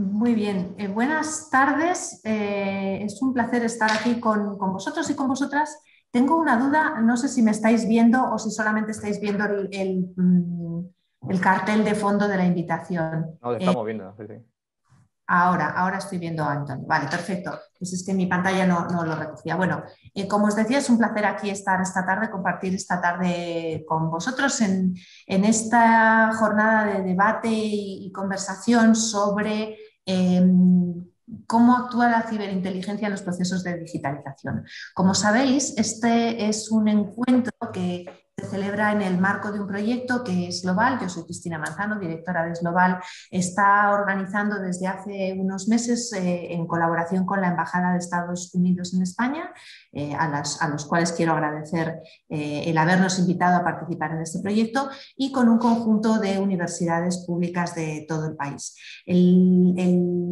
Muy bien, buenas tardes. Es un placer estar aquí con vosotros y con vosotras. Tengo una duda, no sé si me estáis viendo o si solamente estáis viendo el cartel de fondo de la invitación. No, te estamos viendo, sí, sí. Ahora estoy viendo a Antonio. Vale, perfecto. Pues es que mi pantalla no lo recogía. Bueno, como os decía, es un placer aquí estar esta tarde, compartir esta tarde con vosotros en esta jornada de debate y conversación sobre cómo actúa la ciberinteligencia en los procesos de digitalización. Como sabéis, este es un encuentro que se celebra en el marco de un proyecto que es global. Yo soy Cristina Manzano, directora de Global. Está organizando desde hace unos meses en colaboración con la Embajada de Estados Unidos en España, a los cuales quiero agradecer el habernos invitado a participar en este proyecto, y con un conjunto de universidades públicas de todo el país. El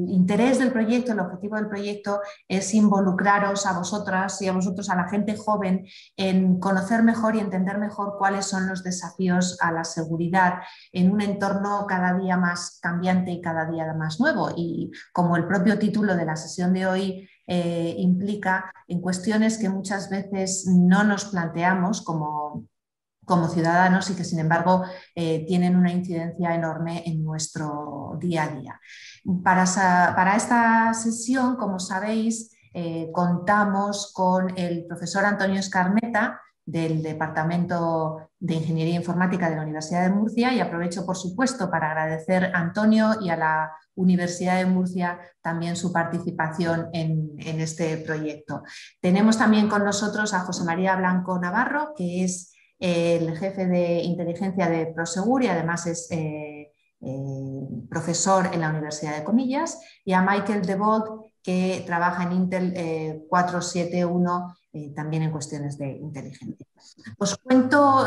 interés del proyecto, el objetivo del proyecto es involucraros a vosotras y a vosotros, a la gente joven, en conocer mejor y entender mejor cuáles son los desafíos a la seguridad en un entorno cada día más cambiante y cada día más nuevo. Y como el propio título de la sesión de hoy implica, en cuestiones que muchas veces no nos planteamos como ciudadanos y que sin embargo tienen una incidencia enorme en nuestro día a día. Para esta sesión, como sabéis, contamos con el profesor Antonio Escarneta, del Departamento de Ingeniería Informática de la Universidad de Murcia, y aprovecho, por supuesto, para agradecer a Antonio y a la Universidad de Murcia también su participación en este proyecto. Tenemos también con nosotros a José María Blanco Navarro, que es el jefe de inteligencia de Prosegur y además es profesor en la Universidad de Comillas, y a Michael Debold, que trabaja en Intel 471 también en cuestiones de inteligencia. Os cuento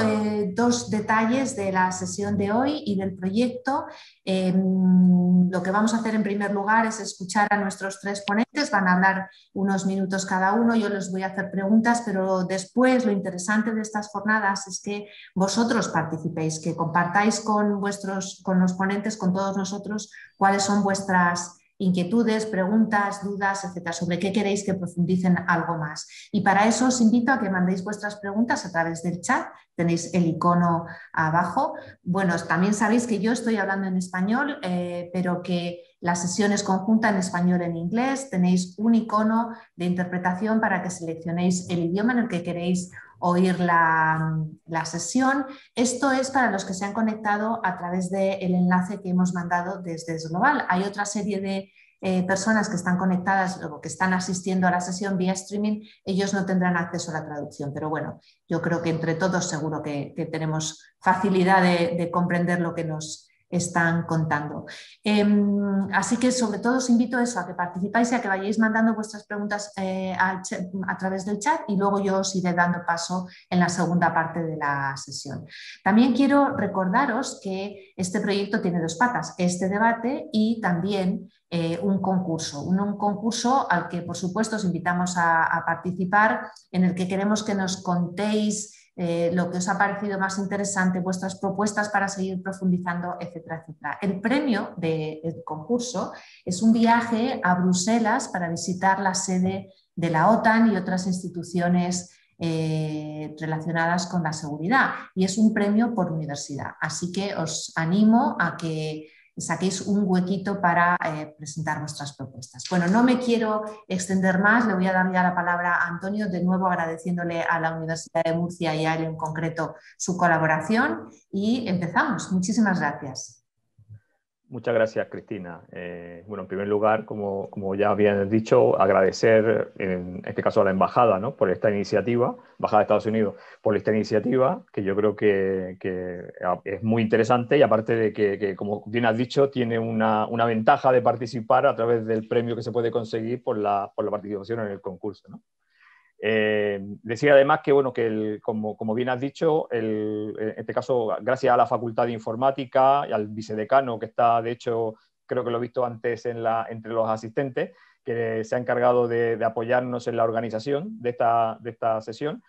dos detalles de la sesión de hoy y del proyecto. Lo que vamos a hacer en primer lugar es escuchar a nuestros tres ponentes. Van a hablar unos minutos cada uno, yo les voy a hacer preguntas, pero después lo interesante de estas jornadas es que vosotros participéis, que compartáis con los ponentes, con todos nosotros, cuáles son vuestras inquietudes, preguntas, dudas, etcétera, sobre qué queréis que profundicen algo más. Y para eso os invito a que mandéis vuestras preguntas a través del chat. Tenéis el icono abajo. Bueno, también sabéis que yo estoy hablando en español, pero que la sesión es conjunta en español y en inglés. Tenéis un icono de interpretación para que seleccionéis el idioma en el que queréis oír la sesión. Esto es para los que se han conectado a través del enlace que hemos mandado desde Global. Hay otra serie de personas que están conectadas o que están asistiendo a la sesión vía streaming. Ellos no tendrán acceso a la traducción, pero bueno, yo creo que entre todos seguro que tenemos facilidad de comprender lo que nos están contando. Así que sobre todo os invito a eso, a que participáis y a que vayáis mandando vuestras preguntas a través del chat, y luego yo os iré dando paso en la segunda parte de la sesión. También quiero recordaros que este proyecto tiene dos patas: este debate y también un concurso al que por supuesto os invitamos a participar, en el que queremos que nos contéis lo que os ha parecido más interesante, vuestras propuestas para seguir profundizando, etcétera, etcétera. El premio del concurso es un viaje a Bruselas para visitar la sede de la OTAN y otras instituciones relacionadas con la seguridad, y es un premio por universidad. Así que os animo a que saquéis un huequito para presentar vuestras propuestas. Bueno, no me quiero extender más, le voy a dar ya la palabra a Antonio, de nuevo agradeciéndole a la Universidad de Murcia y a él en concreto su colaboración, y empezamos. Muchísimas gracias. Muchas gracias, Cristina. Bueno, en primer lugar, como ya habían dicho, agradecer en este caso a la Embajada, ¿no?, por esta iniciativa, Embajada de Estados Unidos, por esta iniciativa, que yo creo que es muy interesante, y aparte de que, como bien has dicho, tiene una ventaja de participar a través del premio que se puede conseguir por la participación en el concurso, ¿no? Decir además que, bueno, como bien has dicho, en este caso, gracias a la Facultad de Informática y al vicedecano, que está, de hecho, creo que lo he visto antes entre los asistentes, que se ha encargado de apoyarnos en la organización de esta sesión,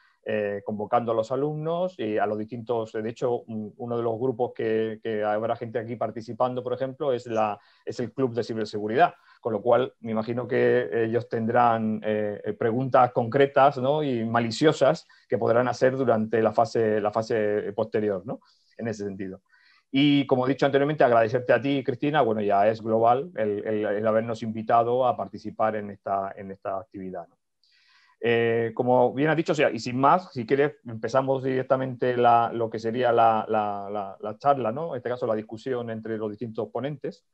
convocando a los alumnos y a los distintos. De hecho, uno de los grupos que habrá gente aquí participando, por ejemplo, es el Club de Ciberseguridad, con lo cual me imagino que ellos tendrán preguntas concretas, ¿no?, y maliciosas que podrán hacer durante la fase posterior, ¿no?, en ese sentido. Y como he dicho anteriormente, agradecerte a ti, Cristina. Bueno, ya es global el habernos invitado a participar en esta actividad, ¿no? Como bien has dicho, o sea, y sin más, si quieres, empezamos directamente lo que sería la charla, ¿no?, en este caso la discusión entre los distintos ponentes.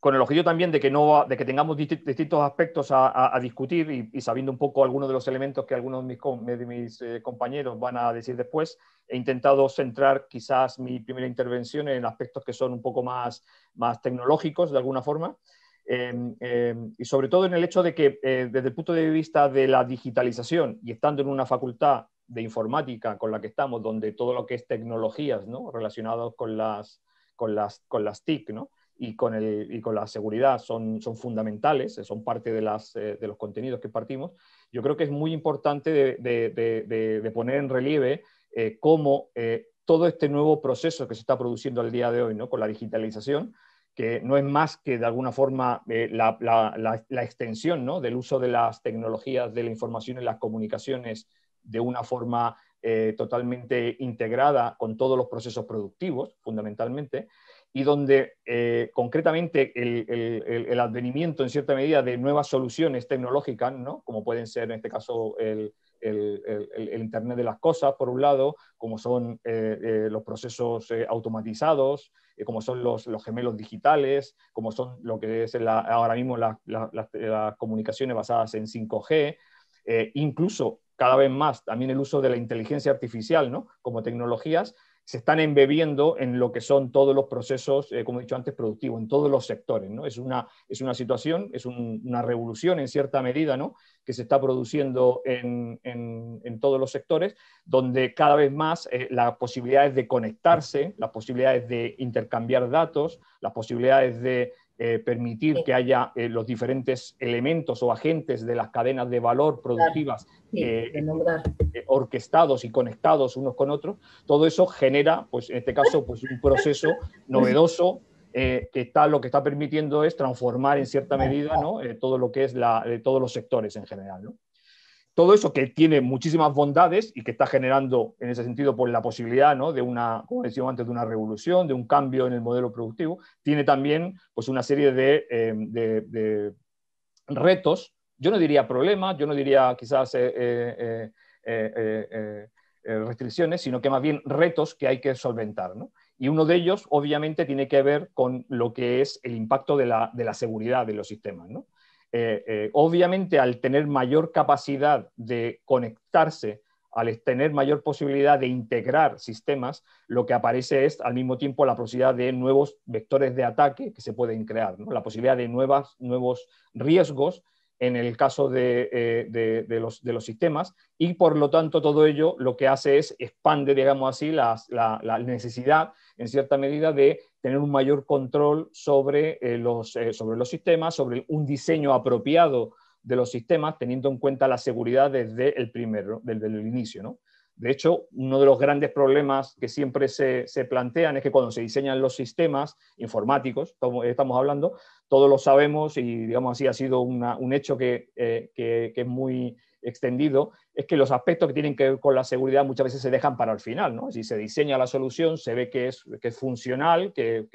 Con el objetivo también de que tengamos distintos aspectos a discutir y sabiendo un poco algunos de los elementos que algunos de mis compañeros van a decir después, he intentado centrar quizás mi primera intervención en aspectos que son un poco más tecnológicos, de alguna forma, y sobre todo en el hecho de que desde el punto de vista de la digitalización y estando en una facultad de informática con la que estamos, donde todo lo que es tecnologías, ¿no?, relacionadas con las TIC, ¿no?, y con la seguridad son fundamentales, son parte de los contenidos que partimos, yo creo que es muy importante de poner en relieve cómo todo este nuevo proceso que se está produciendo al día de hoy, ¿no?, con la digitalización, que no es más que de alguna forma la extensión, ¿no?, del uso de las tecnologías de la información y las comunicaciones de una forma totalmente integrada con todos los procesos productivos, fundamentalmente, y donde concretamente el advenimiento en cierta medida de nuevas soluciones tecnológicas, ¿no?, como pueden ser en este caso el Internet de las cosas, por un lado, como son los procesos automatizados, como son los gemelos digitales, como son lo que es ahora mismo las comunicaciones basadas en 5G, incluso cada vez más también el uso de la inteligencia artificial, ¿no?, como tecnologías, se están embebiendo en lo que son todos los procesos, como he dicho antes, productivos, en todos los sectores, ¿no? Es una situación, es una revolución en cierta medida, ¿no?, que se está produciendo en todos los sectores, donde cada vez más las posibilidades de conectarse, las posibilidades de intercambiar datos, las posibilidades de permitir que haya los diferentes elementos o agentes de las cadenas de valor productivas orquestados y conectados unos con otros, todo eso genera, pues en este caso, pues un proceso novedoso que lo que está permitiendo es transformar en cierta medida, ¿no?, todo lo que es todos los sectores en general, ¿no? Todo eso que tiene muchísimas bondades y que está generando, en ese sentido, pues, la posibilidad, ¿no?, de como decíamos antes, de una revolución, de un cambio en el modelo productivo, tiene también, pues, una serie de retos. Yo no diría problemas, yo no diría quizás restricciones, sino que más bien retos que hay que solventar, ¿no? Y uno de ellos, obviamente, tiene que ver con lo que es el impacto de la seguridad de los sistemas, ¿no? Obviamente, al tener mayor capacidad de conectarse, al tener mayor posibilidad de integrar sistemas, lo que aparece es al mismo tiempo la posibilidad de nuevos vectores de ataque que se pueden crear, ¿no?, la posibilidad de nuevos riesgos en el caso de los sistemas, y por lo tanto todo ello lo que hace es expande, digamos así, la necesidad en cierta medida de tener un mayor control sobre los sistemas, sobre un diseño apropiado de los sistemas, teniendo en cuenta la seguridad desde el inicio, ¿no? De hecho, uno de los grandes problemas que siempre se plantean es que cuando se diseñan los sistemas informáticos, estamos hablando, todos lo sabemos y, digamos así, ha sido un hecho que es muy extendido, es que los aspectos que tienen que ver con la seguridad muchas veces se dejan para el final, ¿no? Si se diseña la solución, se ve que es funcional, que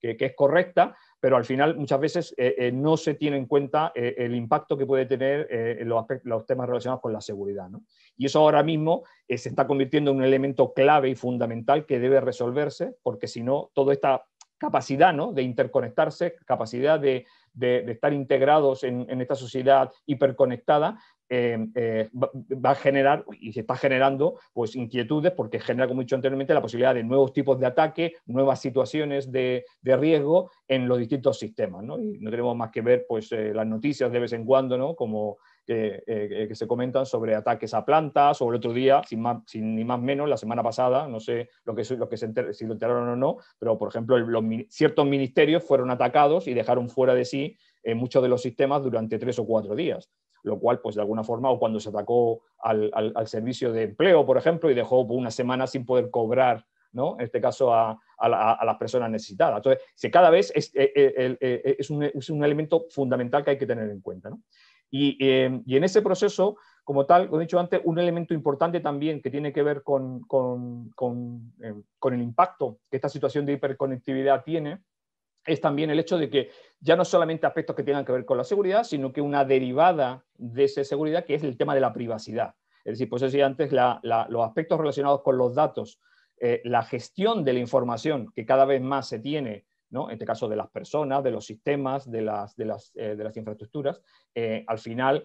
es correcta, pero al final muchas veces no se tiene en cuenta el impacto que puede tener los temas relacionados con la seguridad, ¿no? Y eso ahora mismo se está convirtiendo en un elemento clave y fundamental que debe resolverse, porque si no, toda esta capacidad, ¿no?, de interconectarse, capacidad de estar integrados en esta sociedad hiperconectada, va a generar, y se está generando, pues, inquietudes, porque genera, como he dicho anteriormente, la posibilidad de nuevos tipos de ataque, nuevas situaciones de riesgo en los distintos sistemas, ¿no? Y no tenemos más que ver, pues, las noticias de vez en cuando, ¿no?, como que se comentan sobre ataques a plantas, o el otro día, sin ni más menos, la semana pasada, no sé si lo enteraron o no, pero por ejemplo ciertos ministerios fueron atacados y dejaron fuera de sí muchos de los sistemas durante 3 o 4 días. lo cual, pues de alguna forma, o cuando se atacó al servicio de empleo, por ejemplo, y dejó por una semana sin poder cobrar, ¿no? En este caso a las personas necesitadas. Entonces, cada vez es un elemento fundamental que hay que tener en cuenta, ¿no? Y en ese proceso, como tal, como he dicho antes, un elemento importante también que tiene que ver con el impacto que esta situación de hiperconectividad tiene, es también el hecho de que ya no solamente aspectos que tengan que ver con la seguridad, sino que una derivada de esa seguridad, que es el tema de la privacidad. Es decir, pues decía antes, los aspectos relacionados con los datos, la gestión de la información que cada vez más se tiene, ¿no? En este caso de las personas, de los sistemas, de las infraestructuras, al final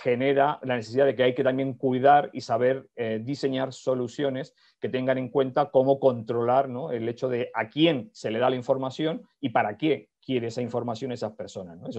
genera la necesidad de que hay que también cuidar y saber diseñar soluciones que tengan en cuenta cómo controlar, ¿no? El hecho de a quién se le da la información y para qué quiere esa información esas personas, ¿no?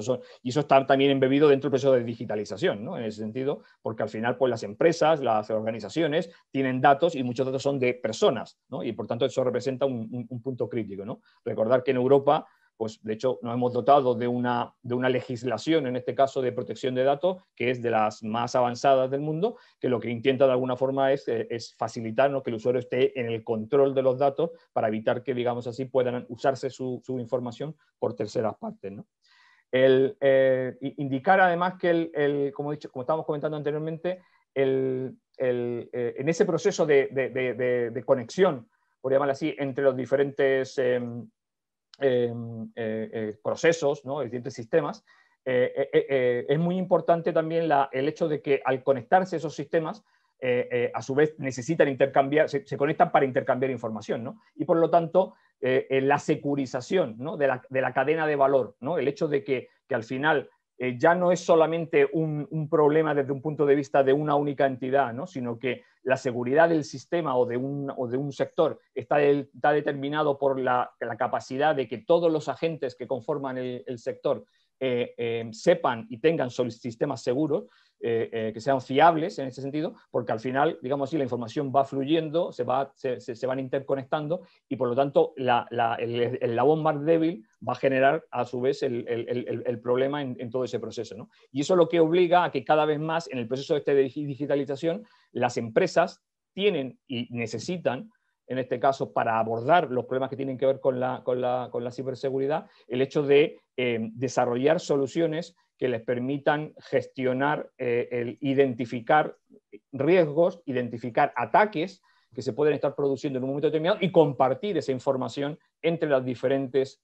Y eso está también embebido dentro del proceso de digitalización, ¿no? En ese sentido, porque al final pues, las empresas, las organizaciones tienen datos y muchos datos son de personas, ¿no? Y por tanto eso representa un punto crítico, ¿no? Recordar que en Europa, pues de hecho nos hemos dotado de una legislación, en este caso de protección de datos, que es de las más avanzadas del mundo, que lo que intenta de alguna forma es facilitar, ¿no? Que el usuario esté en el control de los datos para evitar que, digamos así, puedan usarse su información por terceras partes, ¿no? Indicar además que, como estábamos comentando anteriormente, en ese proceso de conexión, por llamarlo así, entre los diferentes procesos, ¿no? Distintos sistemas, es muy importante también el hecho de que al conectarse esos sistemas, a su vez necesitan intercambiar, se conectan para intercambiar información, ¿no? Y por lo tanto, la securización, ¿no? de la cadena de valor, ¿no? El hecho de que al final ya no es solamente un problema desde un punto de vista de una única entidad, ¿no? Sino que la seguridad del sistema o de un sector está determinado por la capacidad de que todos los agentes que conforman el sector sepan y tengan sistemas seguros, que sean fiables en ese sentido, porque al final, digamos así, la información va fluyendo, se van interconectando y por lo tanto el eslabón más débil va a generar a su vez el problema en todo ese proceso, ¿no? Y eso es lo que obliga a que cada vez más en el proceso de digitalización las empresas tienen y necesitan, en este caso, para abordar los problemas que tienen que ver con la ciberseguridad, el hecho de desarrollar soluciones que les permitan gestionar, identificar riesgos, identificar ataques que se pueden estar produciendo en un momento determinado y compartir esa información entre los diferentes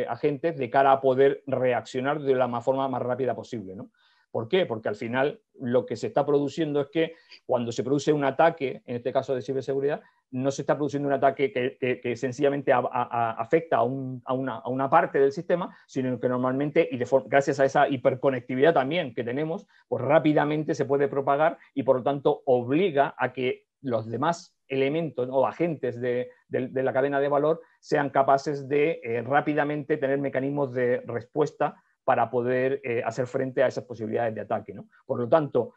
agentes de cara a poder reaccionar de la forma más rápida posible, ¿no? ¿Por qué? Porque al final lo que se está produciendo es que cuando se produce un ataque, en este caso de ciberseguridad, no se está produciendo un ataque que sencillamente afecta a una parte del sistema, sino que normalmente, y gracias a esa hiperconectividad también que tenemos, pues rápidamente se puede propagar y por lo tanto obliga a que los demás elementos o agentes de la cadena de valor sean capaces de rápidamente tener mecanismos de respuesta para poder hacer frente a esas posibilidades de ataque, ¿no? Por lo tanto,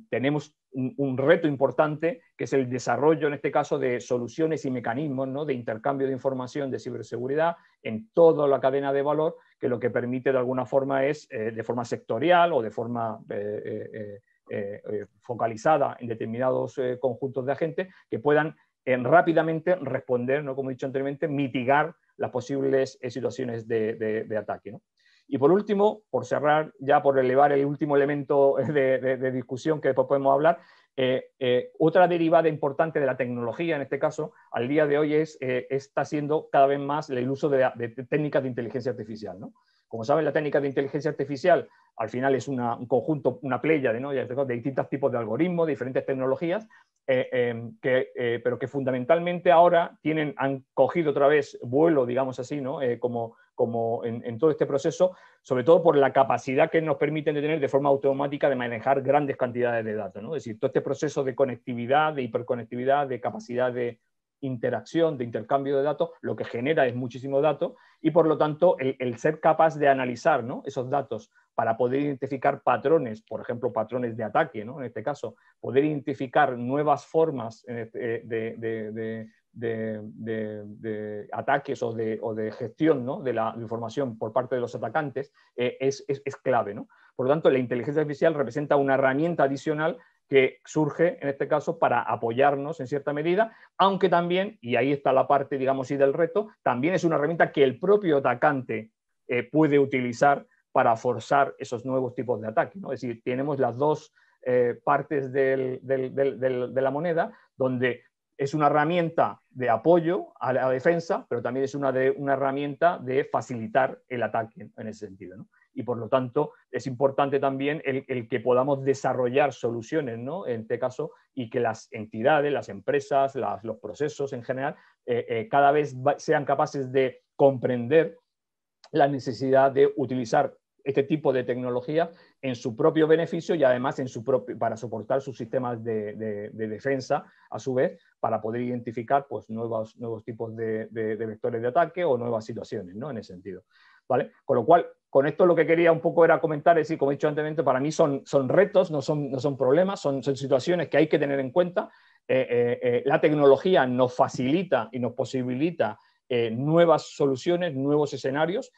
tenemos un reto importante que es el desarrollo, en este caso, de soluciones y mecanismos, ¿no? De intercambio de información de ciberseguridad en toda la cadena de valor, que lo que permite de alguna forma es, de forma sectorial o de forma focalizada en determinados conjuntos de agentes, que puedan rápidamente responder, ¿no? Como he dicho anteriormente, mitigar las posibles situaciones de ataque, ¿no? Y por último, por cerrar, ya por elevar el último elemento de discusión que después podemos hablar, otra derivada importante de la tecnología, en este caso, al día de hoy está siendo cada vez más el uso de técnicas de inteligencia artificial, ¿no? Como saben, la técnica de inteligencia artificial al final es un conjunto, una pléyade, ¿no? de distintos tipos de algoritmos, de diferentes tecnologías, pero que fundamentalmente ahora han cogido otra vez vuelo, digamos así, ¿no? Como en todo este proceso, sobre todo por la capacidad que nos permiten de tener de forma automática de manejar grandes cantidades de datos, ¿no? Es decir, todo este proceso de conectividad, de hiperconectividad, de capacidad de interacción, de intercambio de datos, lo que genera es muchísimo dato y por lo tanto el ser capaz de analizar, ¿no? Esos datos para poder identificar patrones, por ejemplo, patrones de ataque, ¿no? En este caso, poder identificar nuevas formas de ataques o de gestión, ¿no? de la información por parte de los atacantes es clave, ¿no? Por lo tanto, la inteligencia artificial representa una herramienta adicional que surge, en este caso, para apoyarnos en cierta medida, aunque también, y ahí está la parte, digamos, y del reto, también es una herramienta que el propio atacante puede utilizar para forzar esos nuevos tipos de ataque, ¿no? Es decir, tenemos las dos partes de la moneda, donde es una herramienta de apoyo a la defensa, pero también es una herramienta de facilitar el ataque en ese sentido, ¿no? Y por lo tanto es importante también el que podamos desarrollar soluciones, ¿no? En este caso, y que las entidades, las empresas, los procesos en general, cada vez sean capaces de comprender la necesidad de utilizar este tipo de tecnología en su propio beneficio y además para soportar sus sistemas de defensa, a su vez, para poder identificar pues, nuevos tipos de vectores de ataque o nuevas situaciones, ¿no? En ese sentido, ¿vale? Con lo cual, con esto lo que quería un poco era comentar, es decir, como he dicho anteriormente, para mí son retos, no son problemas, son situaciones que hay que tener en cuenta. La tecnología nos facilita y nos posibilita nuevas soluciones, nuevos escenarios.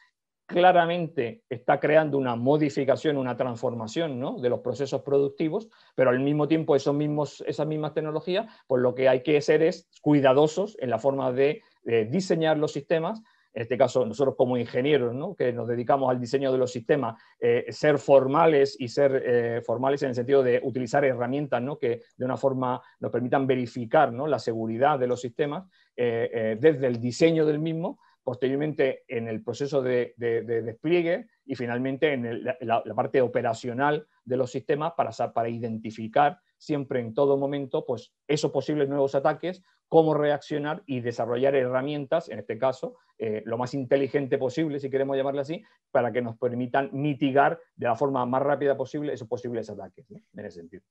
Claramente está creando una modificación, una transformación, ¿no? De los procesos productivos, pero al mismo tiempo esas mismas tecnologías, pues lo que hay que ser es cuidadosos en la forma de diseñar los sistemas. En este caso, nosotros como ingenieros, ¿no? Que nos dedicamos al diseño de los sistemas, ser formales y ser formales en el sentido de utilizar herramientas, ¿no? Que de una forma nos permitan verificar, ¿no? La seguridad de los sistemas desde el diseño del mismo, posteriormente en el proceso de despliegue y finalmente en la parte operacional de los sistemas para identificar siempre en todo momento pues, esos posibles nuevos ataques, cómo reaccionar y desarrollar herramientas, en este caso, lo más inteligente posible, si queremos llamarlo así, para que nos permitan mitigar de la forma más rápida posible esos posibles ataques, ¿no? En ese sentido.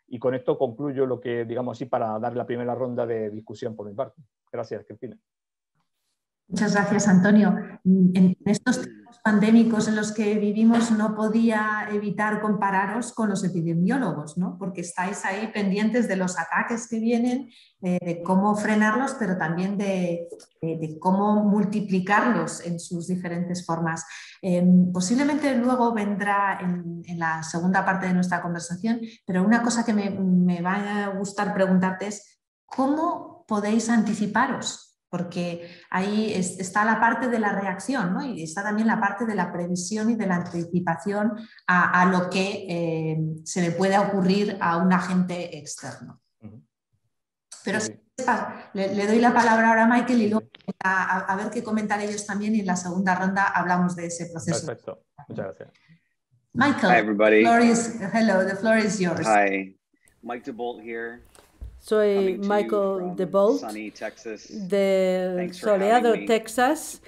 Y con esto concluyo lo que, digamos así, para dar la primera ronda de discusión por mi parte. Gracias, Cristina. Muchas gracias, Antonio. En estos tiempos pandémicos en los que vivimos no podía evitar compararos con los epidemiólogos, ¿no? Porque estáis ahí pendientes de los ataques que vienen, de cómo frenarlos, pero también de cómo multiplicarlos en sus diferentes formas. Posiblemente luego vendrá en la segunda parte de nuestra conversación, pero una cosa que me va a gustar preguntarte es ¿cómo podéis anticiparos? Porque ahí está la parte de la reacción, ¿no? Y está también la parte de la previsión y de la anticipación a lo que se le puede ocurrir a un agente externo. Pero sí. le doy la palabra ahora a Michael y luego a ver qué comentan ellos también y en la segunda ronda hablamos de ese proceso. Perfecto, muchas gracias. Michael, Hi everybody. The floor is yours. Hi, Mike DeBolt here. Soy Michael DeBolt del soleado Texas.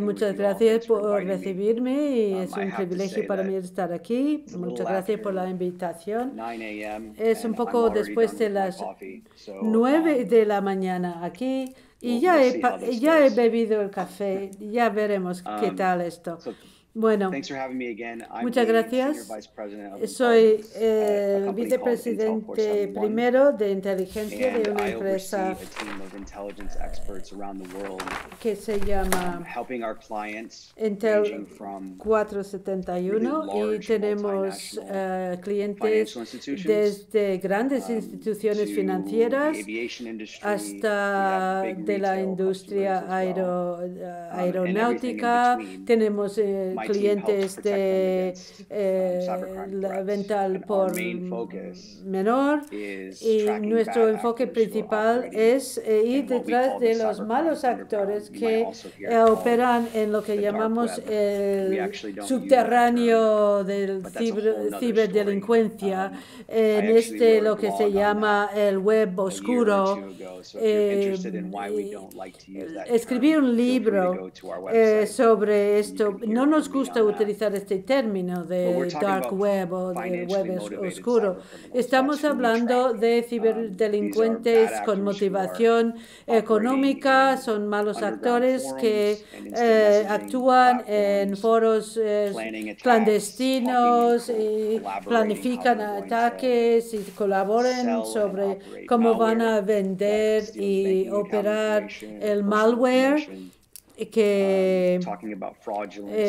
Muchas gracias por recibirme y es un privilegio para mí estar aquí. Muchas gracias por la invitación. Es un poco después de las 9 de la mañana aquí y ya he bebido el café. Ya veremos qué tal esto. Bueno, muchas gracias. Soy el vicepresidente primero de inteligencia de una empresa que se llama Intel 471 y tenemos clientes desde grandes instituciones financieras hasta de la industria aeronáutica. Tenemos clientes de la venta al por menor y nuestro enfoque principal es ir detrás de los malos actores que operan en lo que llamamos el subterráneo del ciberdelincuencia, en lo que se llama el web oscuro. Escribí un libro sobre esto. No nos gusta utilizar este término de dark web o del web oscuro. Estamos hablando de ciberdelincuentes con motivación económica, son malos actores que actúan en foros clandestinos y planifican ataques y colaboran sobre cómo van a vender y operar el malware. que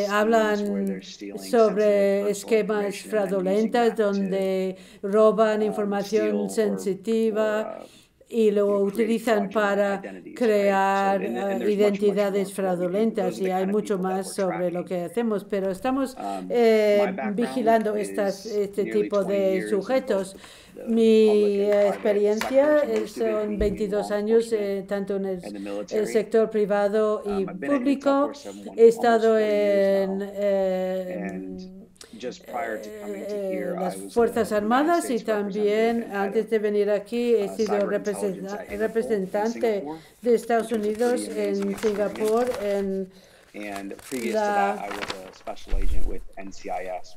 hablan sobre esquemas fraudulentos donde roban información sensitiva y lo utilizan para crear identidades fraudulentas, y hay mucho más sobre lo que hacemos, pero estamos vigilando este tipo de sujetos. Mi experiencia son 22 años, tanto en el sector privado y público. He estado en las Fuerzas Armadas, y también antes de venir aquí he sido representante de Estados Unidos en Singapur,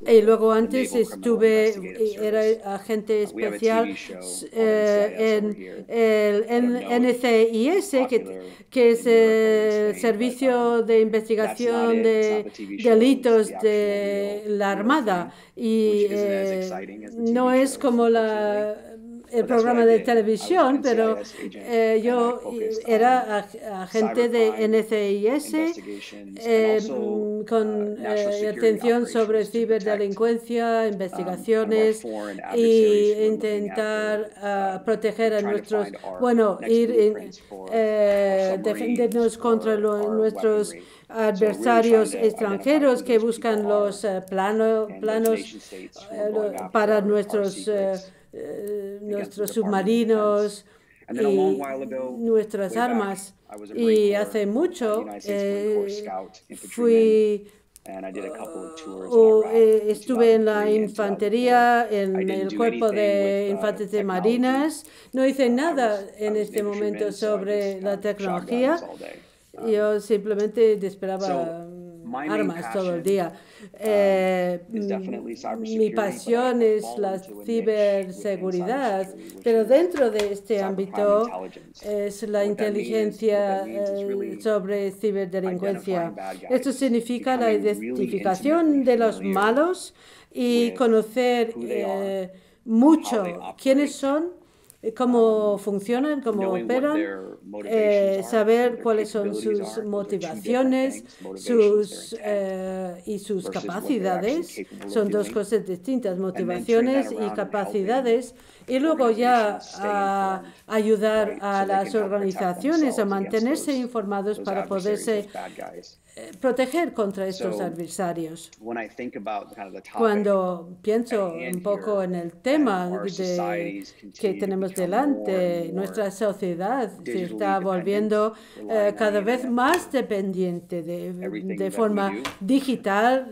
y luego antes era agente especial en el NCIS, que es el Servicio de Investigación de Delitos de la Armada, y no es como el programa de televisión, pero yo era agente de NCIS con atención sobre ciberdelincuencia, investigaciones y intentar proteger a nuestros, defendernos contra nuestros adversarios extranjeros que buscan los planos para nuestros submarinos y nuestras armas. Y hace mucho estuve en la infantería, en el cuerpo de infantes de marinas. No hice nada en este momento sobre la tecnología. Yo simplemente disparaba armas todo el día. Mi pasión es la ciberseguridad, pero dentro de este ámbito es la inteligencia sobre ciberdelincuencia. Esto significa la identificación de los malos y conocer mucho quiénes son, cómo funcionan, cómo operan, saber cuáles son sus motivaciones y sus capacidades. Son dos cosas distintas, motivaciones y capacidades. Y luego ya ayudar a las organizaciones a mantenerse informados para poderse proteger contra estos adversarios. Cuando pienso un poco en el tema que tenemos delante, nuestra sociedad se está volviendo cada vez más dependiente de forma digital.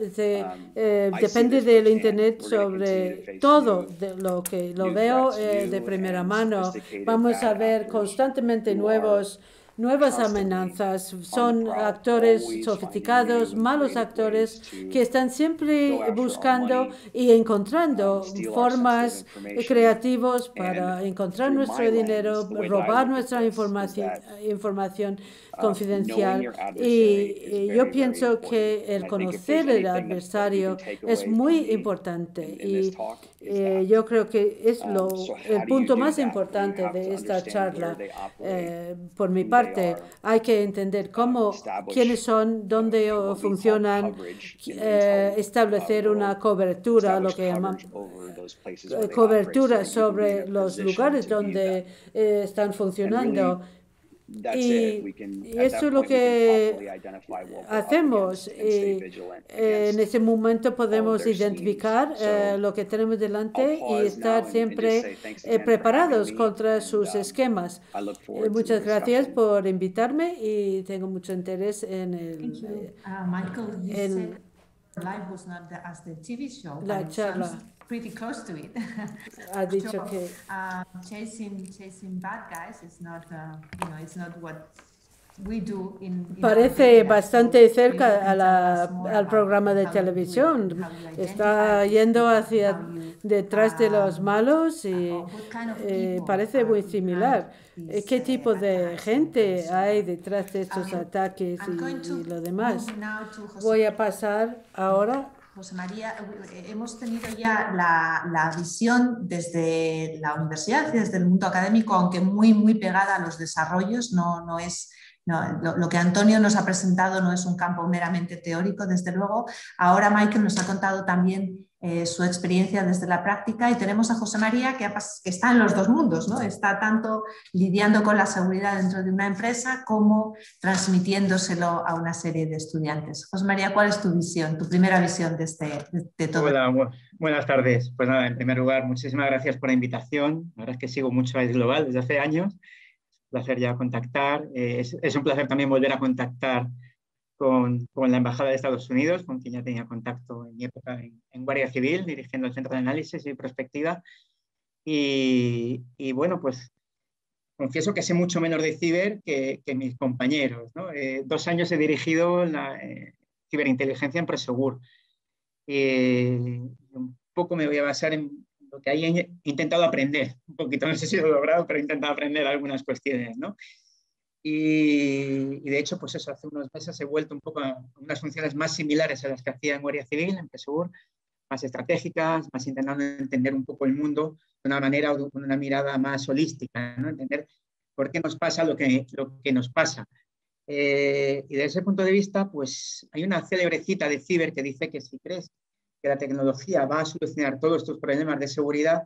Depende del Internet sobre todo lo que lo veo de primera mano. Vamos a ver constantemente nuevas amenazas. Son actores sofisticados, malos actores, que están siempre buscando y encontrando formas creativas para encontrar nuestro dinero, robar nuestra información confidencial. Y yo pienso que el conocer el adversario es muy importante, y yo creo que es el punto más importante de esta charla. Por mi parte, hay que entender quiénes son, dónde funcionan, establecer una cobertura, lo que llaman cobertura sobre los lugares donde están funcionando. Y eso es lo que hacemos. En ese momento podemos identificar lo que tenemos delante y estar siempre preparados contra sus esquemas. Muchas gracias por invitarme, y tengo mucho interés en la charla. Pretty close to it. Ha dicho que chasing bad guys is not, it's not what we do parece bastante cerca al programa de televisión. Está yendo hacia detrás de los malos, y parece muy similar. ¿Qué tipo de gente hay detrás de estos ataques y lo demás? Voy a pasar ahora. José María, hemos tenido ya la visión desde la universidad y desde el mundo académico, aunque muy pegada a los desarrollos, no es No, lo que Antonio nos ha presentado no es un campo meramente teórico, desde luego. Ahora Michael nos ha contado también su experiencia desde la práctica y tenemos a José María que está en los dos mundos, ¿no? Está tanto lidiando con la seguridad dentro de una empresa como transmitiéndoselo a una serie de estudiantes. José María, ¿cuál es tu visión, tu primera visión de todo? Hola, buenas tardes. Pues nada, en primer lugar, muchísimas gracias por la invitación. La verdad es que sigo mucho AIS Global desde hace años. Es un placer ya contactar. Es un placer también volver a contactar con la Embajada de Estados Unidos, con quien ya tenía contacto en mi época en Guardia Civil, dirigiendo el Centro de Análisis y Prospectiva. Y bueno, pues confieso que sé mucho menos de ciber que mis compañeros, ¿no? 2 años he dirigido la ciberinteligencia en Prosegur. Un poco me voy a basar en lo que ahí he intentado aprender. Un poquito, no sé si lo he logrado, pero he intentado aprender algunas cuestiones, ¿no? Y de hecho, pues eso, hace unos meses he vuelto un poco a unas funciones más similares a las que hacía en Guardia Civil, en Prosegur, más estratégicas, más intentando entender un poco el mundo de una manera o con una mirada más holística, ¿no? Entender por qué nos pasa lo que nos pasa. Y desde ese punto de vista, pues hay una célebre cita de Ciber que dice que si crees que la tecnología va a solucionar todos tus problemas de seguridad,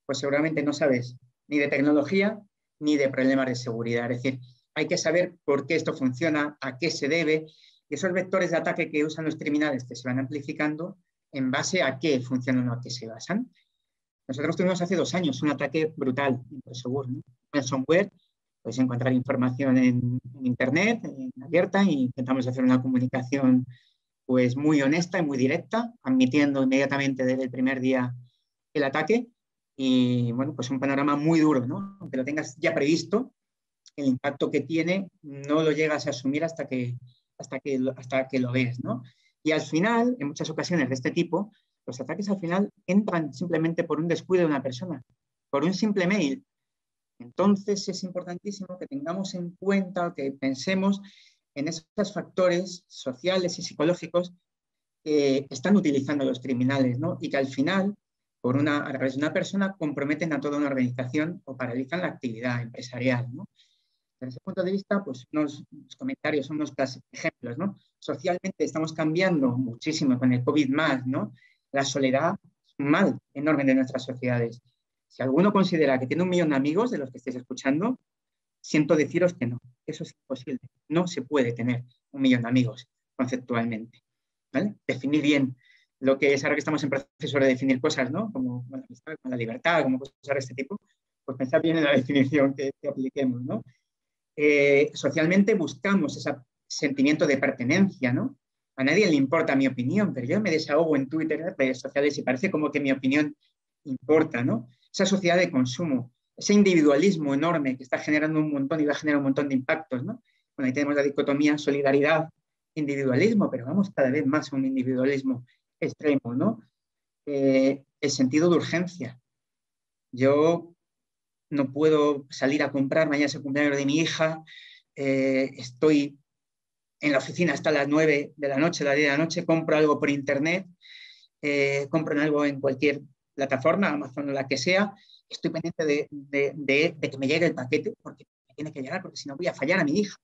pues seguramente no sabes ni de tecnología ni de problemas de seguridad. Es decir, hay que saber por qué esto funciona, a qué se debe, y esos vectores de ataque que usan los criminales que se van amplificando, en base a qué funcionan o a qué se basan. Nosotros tuvimos hace 2 años un ataque brutal en Prosegur, ¿no? Ransomware, puedes encontrar información en internet, abierta, e intentamos hacer una comunicación pues muy honesta y muy directa, admitiendo inmediatamente desde el primer día el ataque. Y bueno, pues un panorama muy duro, ¿no? Aunque lo tengas ya previsto, el impacto que tiene no lo llegas a asumir hasta que lo ves, ¿no? Y al final, en muchas ocasiones de este tipo, los ataques al final entran simplemente por un descuido de una persona, por un simple mail. Entonces es importantísimo que tengamos en cuenta, que pensemos en esos factores sociales y psicológicos que están utilizando los criminales, ¿no? Y que al final, a través de una persona, comprometen a toda una organización o paralizan la actividad empresarial, ¿no? Desde ese punto de vista, pues los comentarios son unos ejemplos, ¿no? Socialmente estamos cambiando muchísimo con el COVID más, ¿no? La soledad es un mal enorme de nuestras sociedades. Si alguno considera que tiene 1 millón de amigos, de los que estéis escuchando, siento deciros que no, eso es imposible. No se puede tener 1 millón de amigos conceptualmente, ¿vale? Definir bien lo que es, ahora que estamos en proceso de definir cosas, ¿no? Como la amistad, como la libertad, como cosas de este tipo, pues pensar bien en la definición que apliquemos, ¿no? Socialmente buscamos ese sentimiento de pertenencia, ¿no? A nadie le importa mi opinión, pero yo me desahogo en Twitter, en redes sociales, y parece como que mi opinión importa, ¿no? Esa sociedad de consumo, ese individualismo enorme que está generando un montón y va a generar un montón de impactos, ¿no? Bueno, ahí tenemos la dicotomía solidaridad, individualismo, pero vamos cada vez más a un individualismo extremo, ¿no? El sentido de urgencia. Yo no puedo salir a comprar, mañana es el cumpleaños de mi hija, estoy en la oficina hasta las 9 de la noche, las 10 de la noche, compro algo por internet, compro algo en cualquier plataforma, Amazon o la que sea, estoy pendiente de que me llegue el paquete, porque me tiene que llegar, porque si no voy a fallar a mi hija.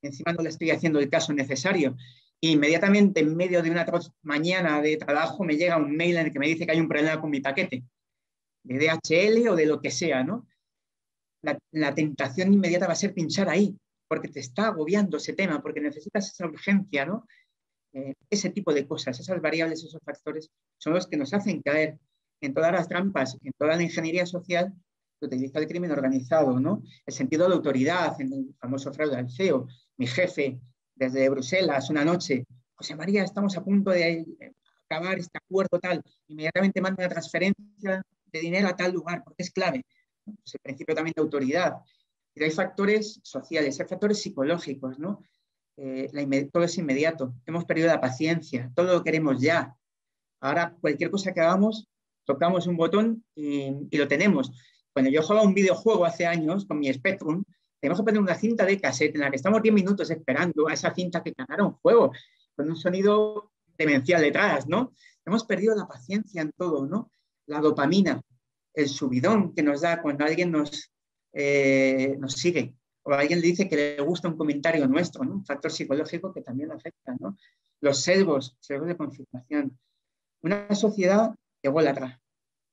Encima no le estoy haciendo el caso necesario. E inmediatamente, en medio de una mañana de trabajo, me llega un mail en el que me dice que hay un problema con mi paquete, de DHL o de lo que sea, ¿no? La tentación inmediata va a ser pinchar ahí, porque te está agobiando ese tema, porque necesitas esa urgencia, ¿no? Ese tipo de cosas, esas variables, esos factores, son los que nos hacen caer en todas las trampas, en toda la ingeniería social que utiliza el crimen organizado, ¿no? El sentido de autoridad, en el famoso fraude al CEO. Mi jefe, desde Bruselas, una noche, José María, estamos a punto de acabar este acuerdo tal, inmediatamente manda una transferencia de dinero a tal lugar, porque es clave. Pues el principio también de autoridad. Pero hay factores sociales, hay factores psicológicos, ¿no? Todo es inmediato. Hemos perdido la paciencia, todo lo queremos ya. Ahora, cualquier cosa que hagamos, tocamos un botón y lo tenemos. Cuando yo jugaba un videojuego hace años con mi Spectrum, tenemos que poner una cinta de cassette en la que estamos 10 minutos esperando a esa cinta que cargara un juego, con un sonido demencial detrás, ¿no? Hemos perdido la paciencia en todo, ¿no? La dopamina, el subidón que nos da cuando alguien nos sigue, o alguien le dice que le gusta un comentario nuestro, ¿no? Un factor psicológico que también lo afecta, ¿no? Los sesgos de confirmación. Una sociedad ególatra,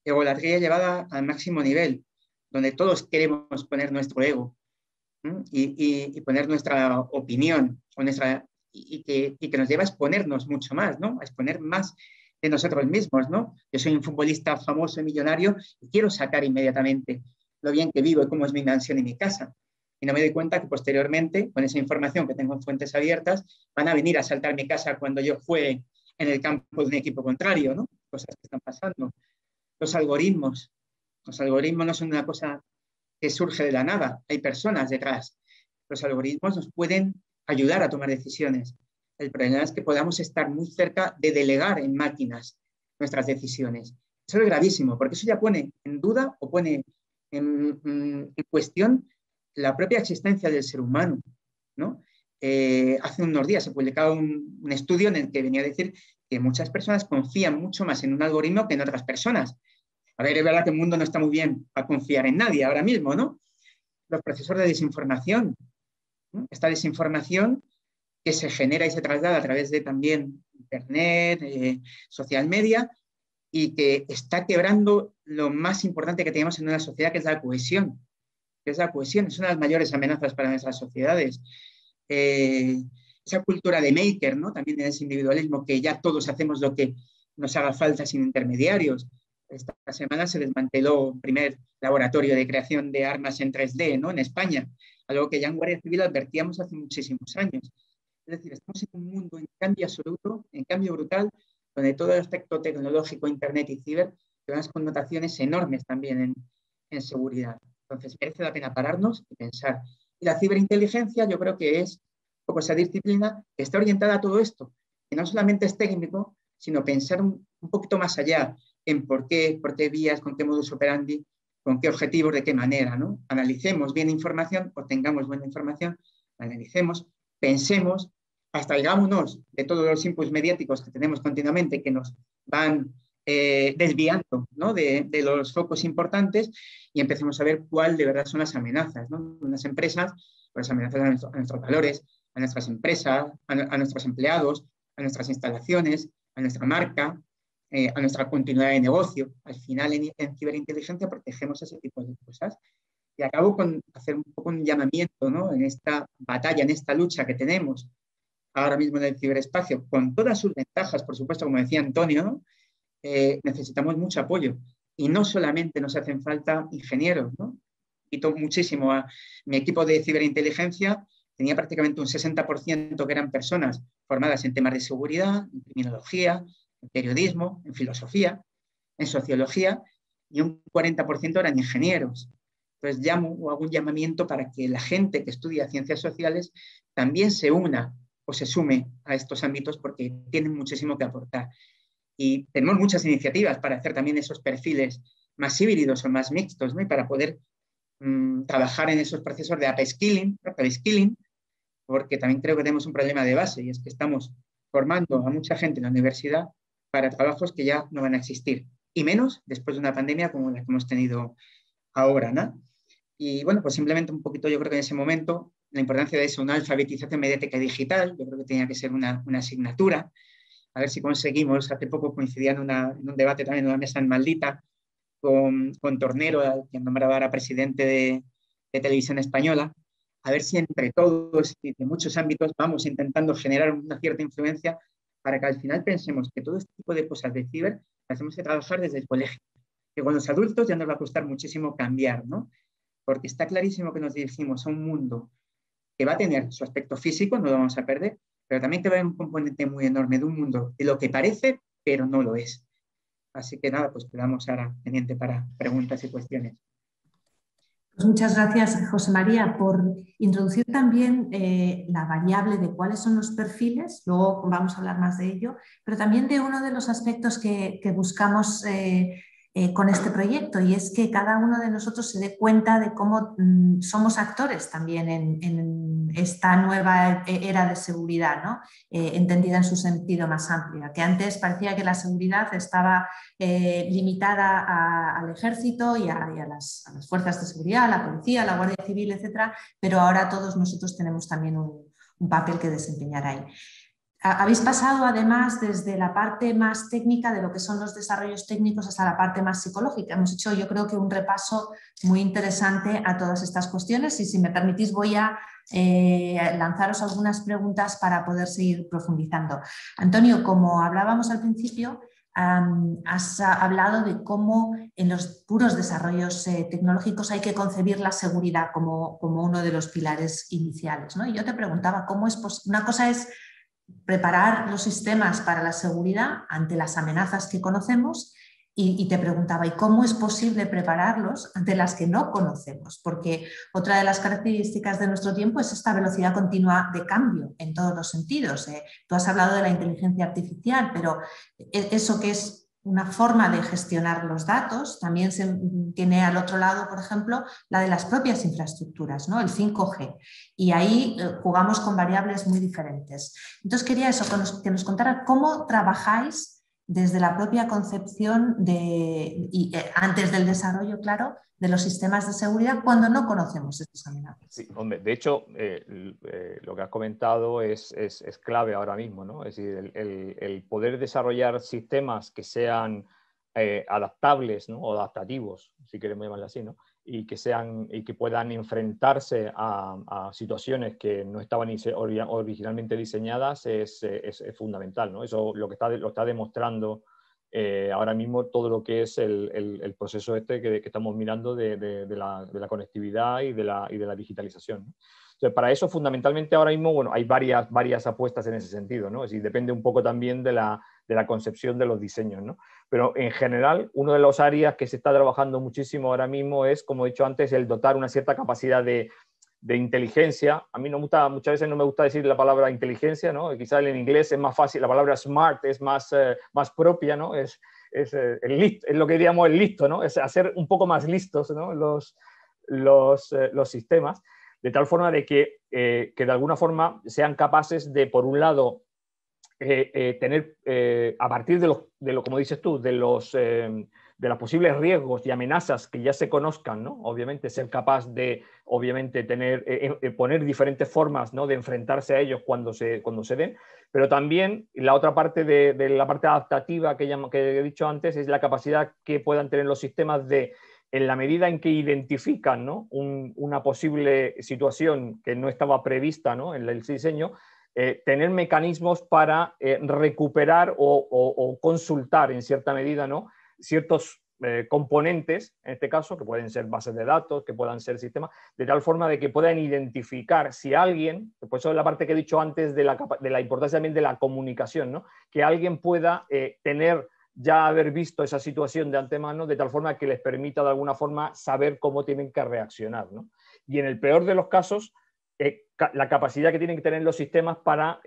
egolatría llevada al máximo nivel, donde todos queremos poner nuestro ego, ¿no? y poner nuestra opinión o y que nos lleva a exponernos mucho más, ¿no? A exponer más de nosotros mismos, ¿no? Yo soy un futbolista famoso y millonario y quiero sacar inmediatamente lo bien que vivo y cómo es mi mansión y mi casa. Y no me doy cuenta que posteriormente, con esa información que tengo en fuentes abiertas, van a venir a asaltar mi casa cuando yo juegue en el campo de un equipo contrario, ¿no? Cosas que están pasando. Los algoritmos no son una cosa que surge de la nada, hay personas detrás. Los algoritmos nos pueden ayudar a tomar decisiones. El problema es que podamos estar muy cerca de delegar en máquinas nuestras decisiones. Eso es gravísimo, porque eso ya pone en duda o pone en cuestión la propia existencia del ser humano, ¿no? Hace unos días se publicaba un estudio en el que venía a decir que muchas personas confían mucho más en un algoritmo que en otras personas. A ver, es verdad que el mundo no está muy bien para confiar en nadie ahora mismo, ¿no? Los procesos de desinformación, ¿no? Esta desinformación que se genera y se traslada a través de también internet, social media, y que está quebrando lo más importante que tenemos en una sociedad, que es la cohesión. Es una de las mayores amenazas para nuestras sociedades. Esa cultura de maker, ¿no? También en ese individualismo, que ya todos hacemos lo que nos haga falta sin intermediarios. Esta semana se desmanteló el primer laboratorio de creación de armas en 3D, ¿no? En España, algo que ya en Guardia Civil advertíamos hace muchísimos años. Es decir, estamos en un mundo en cambio absoluto, en cambio brutal, donde todo el aspecto tecnológico, internet y ciber tiene unas connotaciones enormes también en seguridad. Entonces, merece la pena pararnos y pensar. Y la ciberinteligencia yo creo que es un poco esa disciplina que está orientada a todo esto, que no solamente es técnico, sino pensar un poquito más allá en por qué vías, con qué modus operandi, con qué objetivos, de qué manera, ¿no? Analicemos bien información, obtengamos buena información, analicemos, pensemos, abstraigámonos de todos los inputs mediáticos que tenemos continuamente que nos van desviando, ¿no? de los focos importantes, y empecemos a ver cuál de verdad son las amenazas, ¿no? Unas empresas, pues amenazas a nuestros valores, a nuestras empresas, a nuestros empleados, a nuestras instalaciones, a nuestra marca, a nuestra continuidad de negocio. Al final, en ciberinteligencia protegemos ese tipo de cosas. Y acabo con hacer un poco un llamamiento, ¿no? En esta batalla, en esta lucha que tenemos ahora mismo en el ciberespacio, con todas sus ventajas, por supuesto, como decía Antonio, ¿no? Necesitamos mucho apoyo. Y no solamente nos hacen falta ingenieros, ¿no? Quito muchísimo a mi equipo de ciberinteligencia, tenía prácticamente un 60% que eran personas formadas en temas de seguridad, en criminología, en periodismo, en filosofía, en sociología, y un 40% eran ingenieros. Entonces llamo o hago un llamamiento para que la gente que estudia ciencias sociales también se una o se sume a estos ámbitos, porque tienen muchísimo que aportar. Y tenemos muchas iniciativas para hacer también esos perfiles más híbridos o más mixtos, ¿no? Y para poder trabajar en esos procesos de upskilling, porque también creo que tenemos un problema de base, y es que estamos formando a mucha gente en la universidad para trabajos que ya no van a existir, y menos después de una pandemia como la que hemos tenido ahora, ¿no? Y bueno, pues simplemente un poquito, yo creo que en ese momento la importancia de eso, una alfabetización mediática y digital, yo creo que tenía que ser una asignatura. A ver si conseguimos. Hace poco coincidía en un debate también en una mesa en Maldita con Tornero, quien nombraba ahora presidente de Televisión Española, a ver si entre todos y de muchos ámbitos vamos intentando generar una cierta influencia para que al final pensemos que todo este tipo de cosas de ciber las tenemos que trabajar desde el colegio, que con los adultos ya nos va a costar muchísimo cambiar, ¿no? Porque está clarísimo que nos dirigimos a un mundo que va a tener su aspecto físico, no lo vamos a perder, pero también que va a haber un componente muy enorme de un mundo de lo que parece, pero no lo es. Así que nada, pues quedamos ahora pendiente para preguntas y cuestiones. Pues muchas gracias, José María, por introducir también la variable de cuáles son los perfiles, luego vamos a hablar más de ello, pero también de uno de los aspectos que buscamos con este proyecto, y es que cada uno de nosotros se dé cuenta de cómo somos actores también en esta nueva era de seguridad, ¿no? Entendida en su sentido más amplio, que antes parecía que la seguridad estaba limitada al ejército y a las fuerzas de seguridad, a la policía, a la Guardia Civil, etcétera, pero ahora todos nosotros tenemos también un papel que desempeñar ahí. Habéis pasado además desde la parte más técnica de lo que son los desarrollos técnicos hasta la parte más psicológica. Hemos hecho, yo creo que un repaso muy interesante a todas estas cuestiones, y si me permitís voy a lanzaros algunas preguntas para poder seguir profundizando. Antonio, como hablábamos al principio, has hablado de cómo en los puros desarrollos tecnológicos hay que concebir la seguridad como uno de los pilares iniciales, ¿no? Y yo te preguntaba cómo es posible. Una cosa es preparar los sistemas para la seguridad ante las amenazas que conocemos, y te preguntaba, ¿y cómo es posible prepararlos ante las que no conocemos? Porque otra de las características de nuestro tiempo es esta velocidad continua de cambio en todos los sentidos. Tú has hablado de la inteligencia artificial, pero eso que es una forma de gestionar los datos, también se tiene al otro lado, por ejemplo, la de las propias infraestructuras, ¿no? El 5G. Y ahí jugamos con variables muy diferentes. Entonces quería eso, que nos contara cómo trabajáis desde la propia concepción antes del desarrollo, claro, de los sistemas de seguridad cuando no conocemos estas amenazas. Sí, hombre, de hecho, lo que has comentado es clave ahora mismo, ¿no? Es decir, el poder desarrollar sistemas que sean adaptables, ¿no? O adaptativos, si queremos llamarlo así, ¿no? Y que puedan enfrentarse a situaciones que no estaban originalmente diseñadas es fundamental, ¿no? Eso lo está demostrando ahora mismo todo lo que es el proceso que estamos mirando de la conectividad y de la digitalización, ¿no? Entonces, para eso fundamentalmente ahora mismo, bueno, hay varias apuestas en ese sentido, ¿no? Es decir, depende un poco también de la concepción de los diseños, ¿no? Pero en general, una de las áreas que se está trabajando muchísimo ahora mismo es, como he dicho antes, el dotar una cierta capacidad de inteligencia. A mí muchas veces no me gusta decir la palabra inteligencia, ¿no? Quizás en inglés es más fácil, la palabra smart es más propia, ¿no? Es lo que diríamos el listo, ¿no? Es hacer un poco más listos, ¿no? los sistemas, de tal forma de que de alguna forma sean capaces de, por un lado, tener, a partir de como dices tú, de los posibles riesgos y amenazas que ya se conozcan, ¿no? Obviamente ser capaz de, obviamente, poner diferentes formas, ¿no? De enfrentarse a ellos cuando se den, pero también la otra parte de la parte adaptativa que he dicho antes es la capacidad que puedan tener los sistemas de, en la medida en que identifican, ¿no? Una posible situación que no estaba prevista, ¿no? En el diseño, tener mecanismos para recuperar o consultar en cierta medida, ¿no? Ciertos componentes, en este caso, que pueden ser bases de datos, que puedan ser sistemas, de tal forma de que puedan identificar si alguien, por eso es la parte que he dicho antes de la importancia también de la comunicación, ¿no? Que alguien pueda haber visto esa situación de antemano, de tal forma que les permita de alguna forma saber cómo tienen que reaccionar, ¿no? Y en el peor de los casos, la capacidad que tienen que tener los sistemas para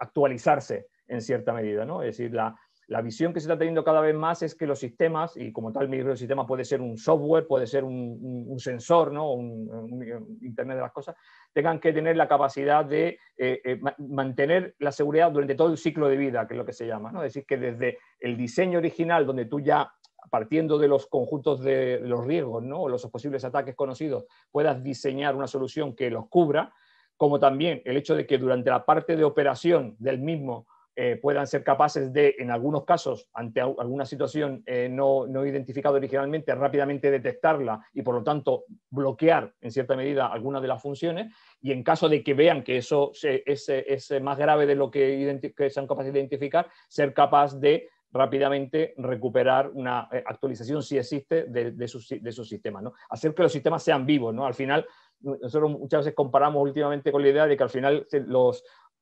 actualizarse en cierta medida, ¿no? Es decir, la visión que se está teniendo cada vez más es que los sistemas, y como tal mi sistema puede ser un software, puede ser un sensor, ¿no? un Internet de las cosas, tengan que tener la capacidad de mantener la seguridad durante todo el ciclo de vida, que es lo que se llama, ¿no? Es decir, que desde el diseño original, donde tú ya, partiendo de los conjuntos de los riesgos, ¿no? O los posibles ataques conocidos, puedas diseñar una solución que los cubra, como también el hecho de que durante la parte de operación del mismo puedan ser capaces de, en algunos casos, ante alguna situación no identificada originalmente, rápidamente detectarla y, por lo tanto, bloquear, en cierta medida, algunas de las funciones, y en caso de que vean que eso es más grave de lo que sean capaces de identificar, ser capaz de rápidamente recuperar una actualización, si existe, de sus sistemas, ¿no? Hacer que los sistemas sean vivos, ¿no? Al final, nosotros muchas veces comparamos últimamente con la idea de que al final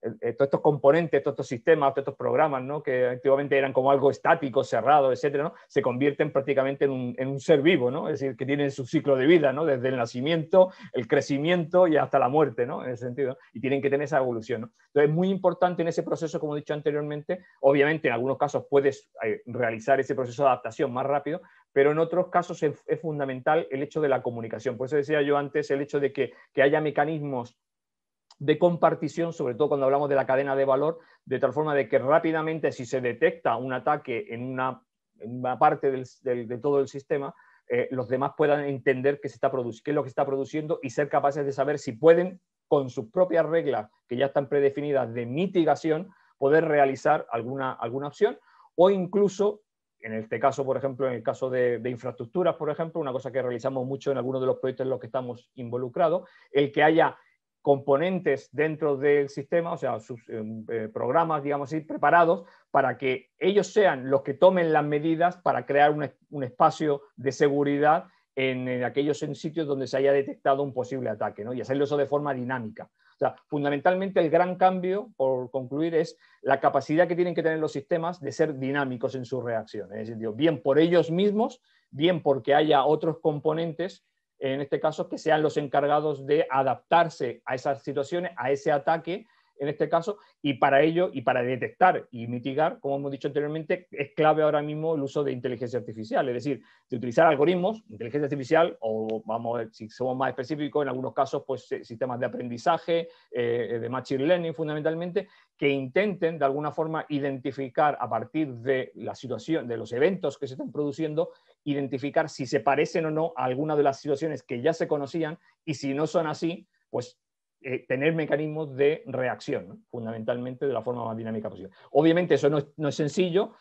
todos estos componentes, todos estos sistemas, todos estos programas, ¿no? Que antiguamente eran como algo estático, cerrado, etcétera, ¿no? Se convierten prácticamente en un ser vivo, ¿no? Es decir, que tienen su ciclo de vida, ¿no? Desde el nacimiento, el crecimiento y hasta la muerte, ¿no? En ese sentido, ¿no? Y tienen que tener esa evolución, ¿no? Entonces es muy importante en ese proceso, como he dicho anteriormente, obviamente en algunos casos puedes realizar ese proceso de adaptación más rápido, pero en otros casos es fundamental el hecho de la comunicación. Por eso decía yo antes el hecho de que haya mecanismos de compartición, sobre todo cuando hablamos de la cadena de valor, de tal forma de que rápidamente, si se detecta un ataque en una parte de todo el sistema, los demás puedan entender qué es lo que está produciendo y ser capaces de saber si pueden, con sus propias reglas que ya están predefinidas de mitigación, poder realizar alguna opción, o incluso, en este caso, por ejemplo, en el caso de infraestructuras, por ejemplo, una cosa que realizamos mucho en algunos de los proyectos en los que estamos involucrados, el que haya componentes dentro del sistema, o sea, sus programas, digamos así, preparados para que ellos sean los que tomen las medidas para crear un espacio de seguridad en aquellos sitios donde se haya detectado un posible ataque, ¿no? Y hacerlo eso de forma dinámica. O sea, fundamentalmente el gran cambio, por concluir, es la capacidad que tienen que tener los sistemas de ser dinámicos en sus reacciones. Es decir, bien por ellos mismos, bien porque haya otros componentes, en este caso, que sean los encargados de adaptarse a esas situaciones, a ese ataque, en este caso, y para ello, y para detectar y mitigar, como hemos dicho anteriormente, es clave ahora mismo el uso de inteligencia artificial, es decir, de utilizar algoritmos, inteligencia artificial, o vamos a ver, si somos más específicos, en algunos casos, pues sistemas de aprendizaje, de machine learning fundamentalmente, que intenten de alguna forma identificar a partir de la situación, de los eventos que se están produciendo, identificar si se parecen o no a alguna de las situaciones que ya se conocían, y si no son así, pues tener mecanismos de reacción, ¿no? Fundamentalmente de la forma más dinámica posible. Obviamente eso no es sencillo,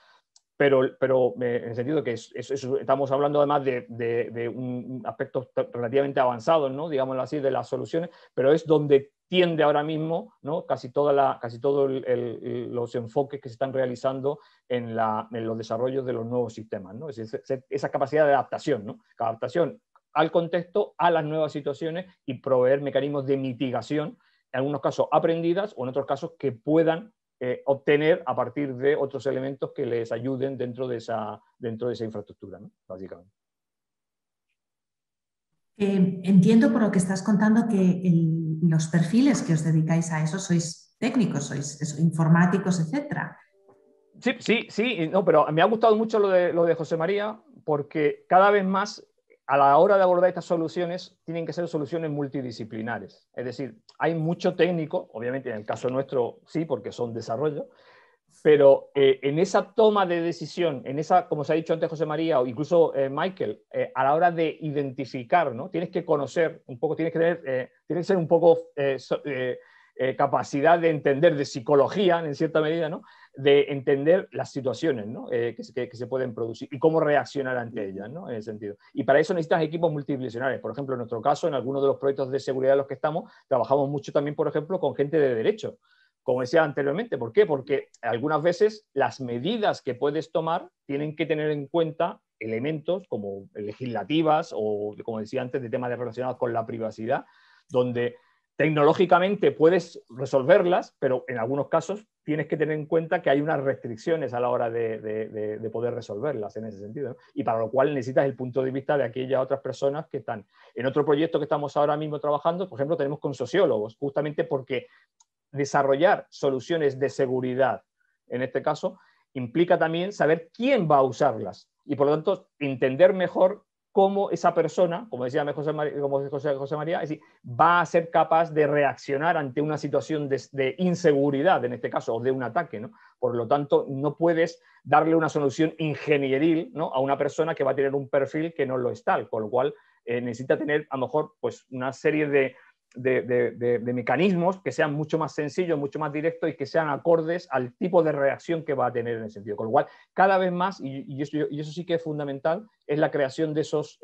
pero en el sentido que estamos hablando además de un aspecto relativamente avanzado, ¿no? Digámoslo así, de las soluciones, pero es donde tiende ahora mismo, ¿no? casi todos los enfoques que se están realizando en los desarrollos de los nuevos sistemas, ¿no? Es decir, esa capacidad de adaptación, ¿no? Adaptación al contexto, a las nuevas situaciones y proveer mecanismos de mitigación, en algunos casos aprendidas o en otros casos que puedan obtener a partir de otros elementos que les ayuden dentro de esa infraestructura, ¿no? Básicamente. Entiendo por lo que estás contando que los perfiles que os dedicáis a eso sois técnicos, sois informáticos, etcétera. Sí, no, pero me ha gustado mucho lo de José María, porque cada vez más a la hora de abordar estas soluciones tienen que ser soluciones multidisciplinares. Es decir, hay mucho técnico, obviamente en el caso nuestro sí, porque son desarrollo, pero en esa toma de decisión, en esa, como se ha dicho antes José María o incluso Michael, a la hora de identificar, ¿no? Tienes que conocer un poco, tienes que ser un poco capacidad de entender de psicología, en cierta medida, ¿no? De entender las situaciones, ¿no? que se pueden producir y cómo reaccionar ante ellas, ¿no? En ese sentido. Y para eso necesitas equipos multidisciplinares. Por ejemplo, en nuestro caso, en algunos de los proyectos de seguridad en los que estamos, trabajamos mucho también, por ejemplo, con gente de derecho. Como decía anteriormente, ¿por qué? Porque algunas veces las medidas que puedes tomar tienen que tener en cuenta elementos como legislativas o, como decía antes, de temas relacionados con la privacidad, donde tecnológicamente puedes resolverlas, pero en algunos casos tienes que tener en cuenta que hay unas restricciones a la hora de poder resolverlas en ese sentido, ¿no? Y para lo cual necesitas el punto de vista de aquellas otras personas que están. En otro proyecto que estamos ahora mismo trabajando, por ejemplo, tenemos con sociólogos, justamente porque desarrollar soluciones de seguridad, en este caso, implica también saber quién va a usarlas y, por lo tanto, entender mejor cómo esa persona, como decía José María, es decir, va a ser capaz de reaccionar ante una situación de inseguridad, en este caso, o de un ataque, ¿no? Por lo tanto, no puedes darle una solución ingenieril, ¿no? A una persona que va a tener un perfil que no lo es tal, con lo cual necesita tener, a lo mejor, pues, una serie de mecanismos que sean mucho más sencillos, mucho más directos y que sean acordes al tipo de reacción que va a tener en ese sentido. Con lo cual, cada vez más, y eso sí que es fundamental, es la creación de esos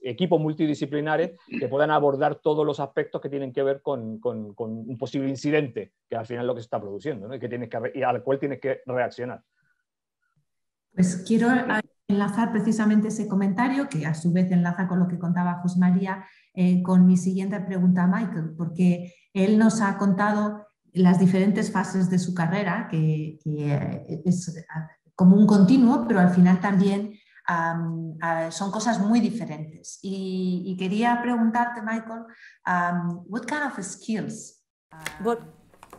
equipos multidisciplinares que puedan abordar todos los aspectos que tienen que ver con un posible incidente, que al final es lo que se está produciendo, ¿no? y al cual tienes que reaccionar. Pues quiero enlazar precisamente ese comentario, que a su vez enlaza con lo que contaba José María, con mi siguiente pregunta a Michael, porque él nos ha contado las diferentes fases de su carrera, que es como un continuo, pero al final también son cosas muy diferentes. Y quería preguntarte, Michael, what kind of skills? What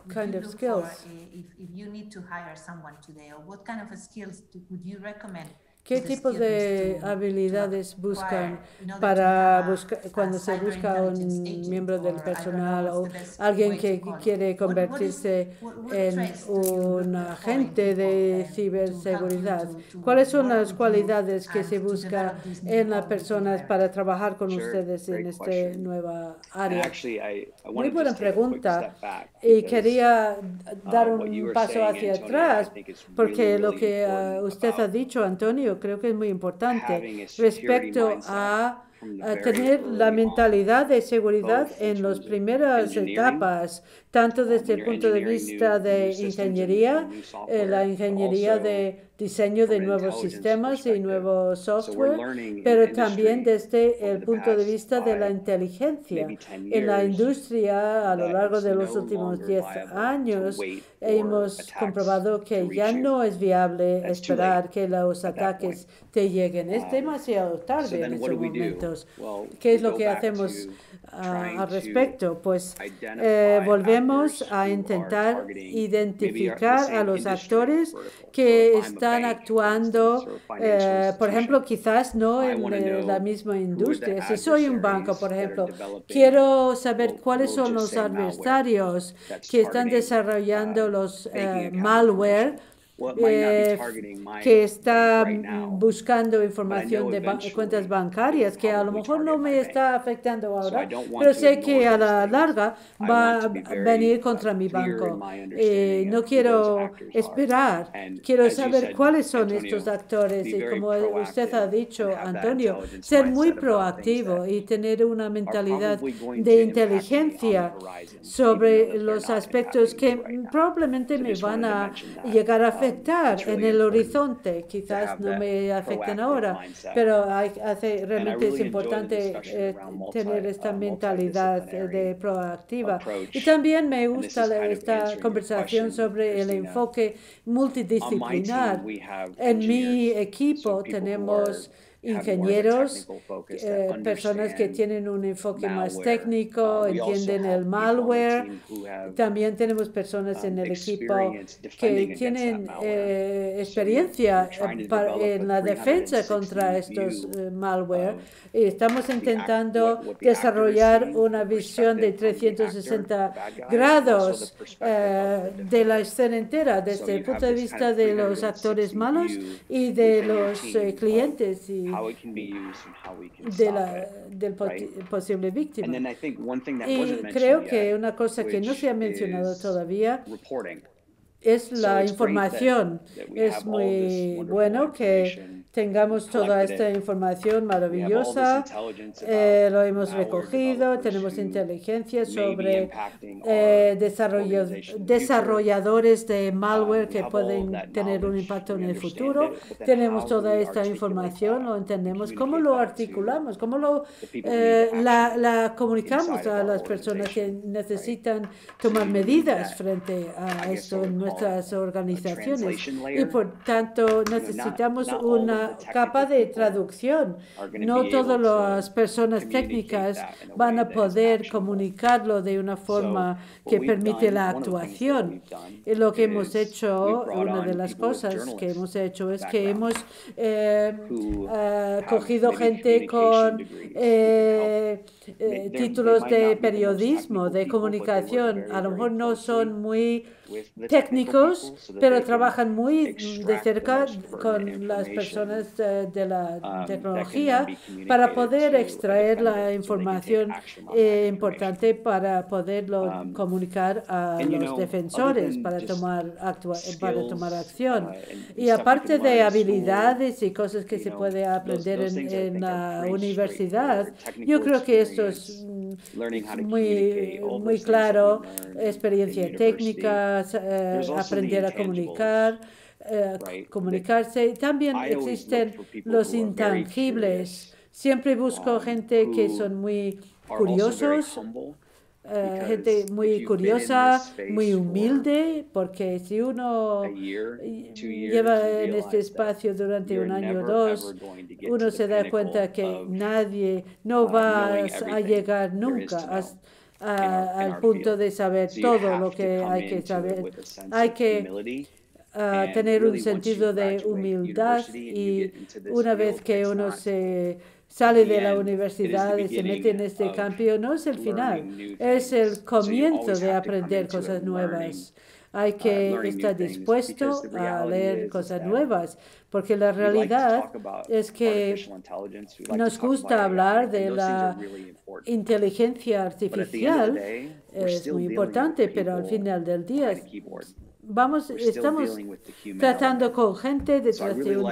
kind of skills? If you need to hire someone today, or what kind of skills would you recommend? ¿Qué tipo de habilidades buscan para cuando se busca un miembro del personal o alguien que quiere convertirse en un agente de ciberseguridad? ¿Cuáles son las cualidades que se busca en las personas para trabajar con ustedes en esta nueva área? Muy buena pregunta. Y quería dar un paso hacia atrás porque lo que usted ha dicho, Antonio, creo que es muy importante respecto a tener la mentalidad de seguridad en las primeras etapas, tanto desde el punto de vista de ingeniería, la ingeniería de diseño de nuevos sistemas y nuevo software, pero también desde el punto de vista de la inteligencia. En la industria, a lo largo de los últimos 10 años, hemos comprobado que ya no es viable esperar que los ataques te lleguen. Es demasiado tarde en estos momentos. ¿Qué es lo que hacemos al respecto? Pues volvemos a intentar identificar a los actores que están actuando, por ejemplo, quizás no en la misma industria. Si soy un banco, por ejemplo, quiero saber cuáles son los adversarios que están desarrollando los malware que está buscando información de cuentas bancarias, que a lo mejor no me está afectando ahora, pero sé que a la larga va a venir contra mi banco. No quiero esperar, quiero saber cuáles son estos actores y, como usted ha dicho, Antonio, ser muy proactivo y tener una mentalidad de inteligencia sobre los aspectos que probablemente me van a llegar a afectar en el horizonte. Quizás no me afecten ahora, pero realmente es importante tener esta mentalidad de proactiva. Y también me gusta esta conversación sobre el enfoque multidisciplinar. En mi equipo tenemos ingenieros, personas que tienen un enfoque más técnico, entienden el malware. También tenemos personas en el equipo que tienen experiencia en la defensa contra estos malware. Estamos intentando desarrollar una visión de 360 grados de la escena entera, desde el punto de vista de los actores malos y de los clientes y del posible víctima. Y creo que una cosa que no se ha mencionado todavía es la información. Es muy bueno que tengamos toda esta información maravillosa, lo hemos recogido, tenemos inteligencia sobre desarrolladores de malware que pueden tener un impacto en el futuro. Tenemos toda esta información, lo entendemos, cómo lo articulamos, cómo la comunicamos a las personas que necesitan tomar medidas frente a esto en nuestras organizaciones. Y por tanto necesitamos una capa de traducción. No todas las personas técnicas van a poder comunicarlo de una forma que permite la actuación. Y lo que hemos hecho, una de las cosas que hemos hecho es que hemos cogido gente con títulos de periodismo, de comunicación. A lo mejor no son muy técnicos, pero trabajan muy de cerca con las personas de la tecnología para poder extraer la información importante para poderlo comunicar a los defensores para tomar acción. Y aparte de habilidades y cosas que se puede aprender en la universidad, yo creo que esto es muy claro: experiencia técnica, aprender a comunicarse. También existen los intangibles. Siempre busco gente que son muy curiosos, gente muy curiosa, muy humilde, porque si uno lleva en este espacio durante un año o dos, uno se da cuenta que nadie, no vas a llegar nunca al punto de saber todo lo que hay que saber. Hay que tener un sentido de humildad, y una vez que uno se sale de la universidad y se mete en este cambio, no es el final, es el comienzo de aprender cosas nuevas. Hay que estar dispuesto a leer cosas nuevas, porque la realidad es que nos gusta hablar de la inteligencia artificial, es muy importante, pero al final del día estamos tratando con gente detrás de un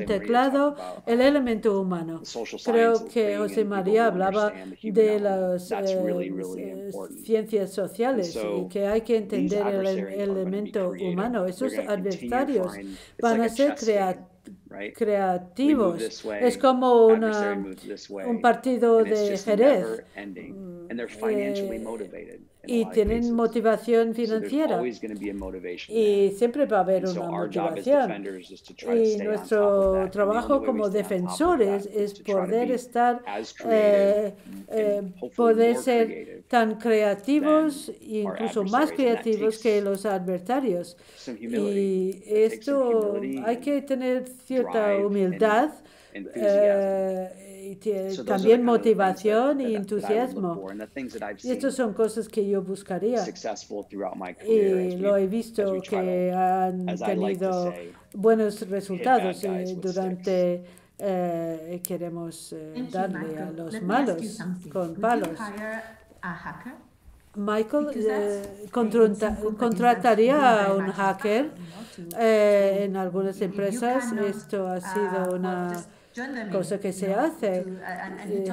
teclado, el elemento humano. Creo que José María hablaba de las ciencias sociales y que hay que entender el elemento humano. Esos adversarios van a ser creativos. Es como un partido de Jerez. Y tienen motivación financiera, y siempre va a haber una motivación, y nuestro trabajo como defensores es poder estar poder ser tan creativos e incluso más creativos que los adversarios, y esto hay que tener cierta humildad, también motivación y entusiasmo. Y estas son cosas que yo buscaría, y lo he visto que han tenido buenos resultados, y durante queremos darle a los malos con palos. Michael contrataría a un hacker en algunas empresas. Esto ha sido una cosa que se hace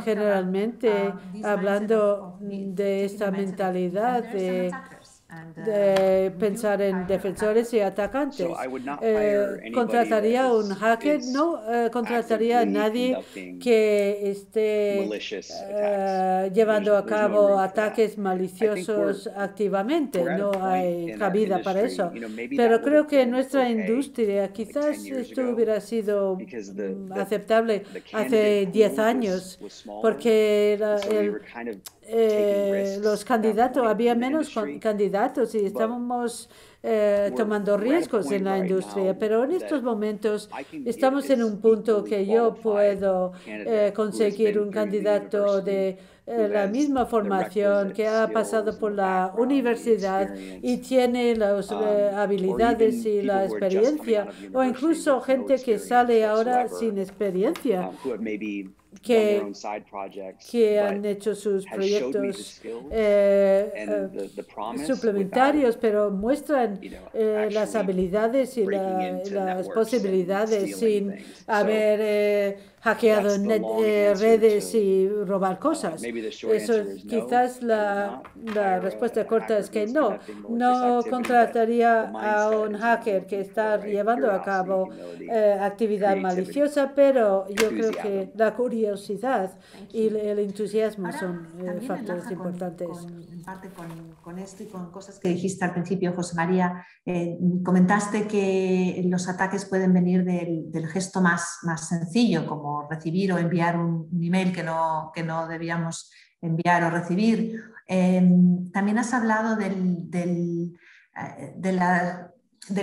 generalmente, hablando de esta mentalidad de pensar en defensores y atacantes. ¿Contrataría un hacker? No contrataría a nadie que esté llevando a cabo ataques maliciosos activamente. No hay cabida para eso. Pero creo que en nuestra industria quizás esto hubiera sido aceptable hace 10 años, porque los candidatos, había menos candidatos, y estábamos tomando riesgos en la industria, pero en estos momentos estamos en un punto que yo puedo conseguir un candidato de la misma formación, que ha pasado por la universidad y tiene las habilidades y la experiencia, o incluso gente que sale ahora sin experiencia, que han hecho sus proyectos suplementarios, pero muestran las habilidades y las posibilidades sin haber hackeado redes y robar cosas. Eso, quizás la respuesta corta es que no contrataría a un hacker que está llevando a cabo actividad maliciosa, pero yo creo que la curiosidad y el entusiasmo son factores importantes. En parte con esto y con cosas que dijiste al principio, José María, comentaste que los ataques pueden venir del gesto más sencillo, como recibir o enviar un email que no debíamos enviar o recibir. También has hablado del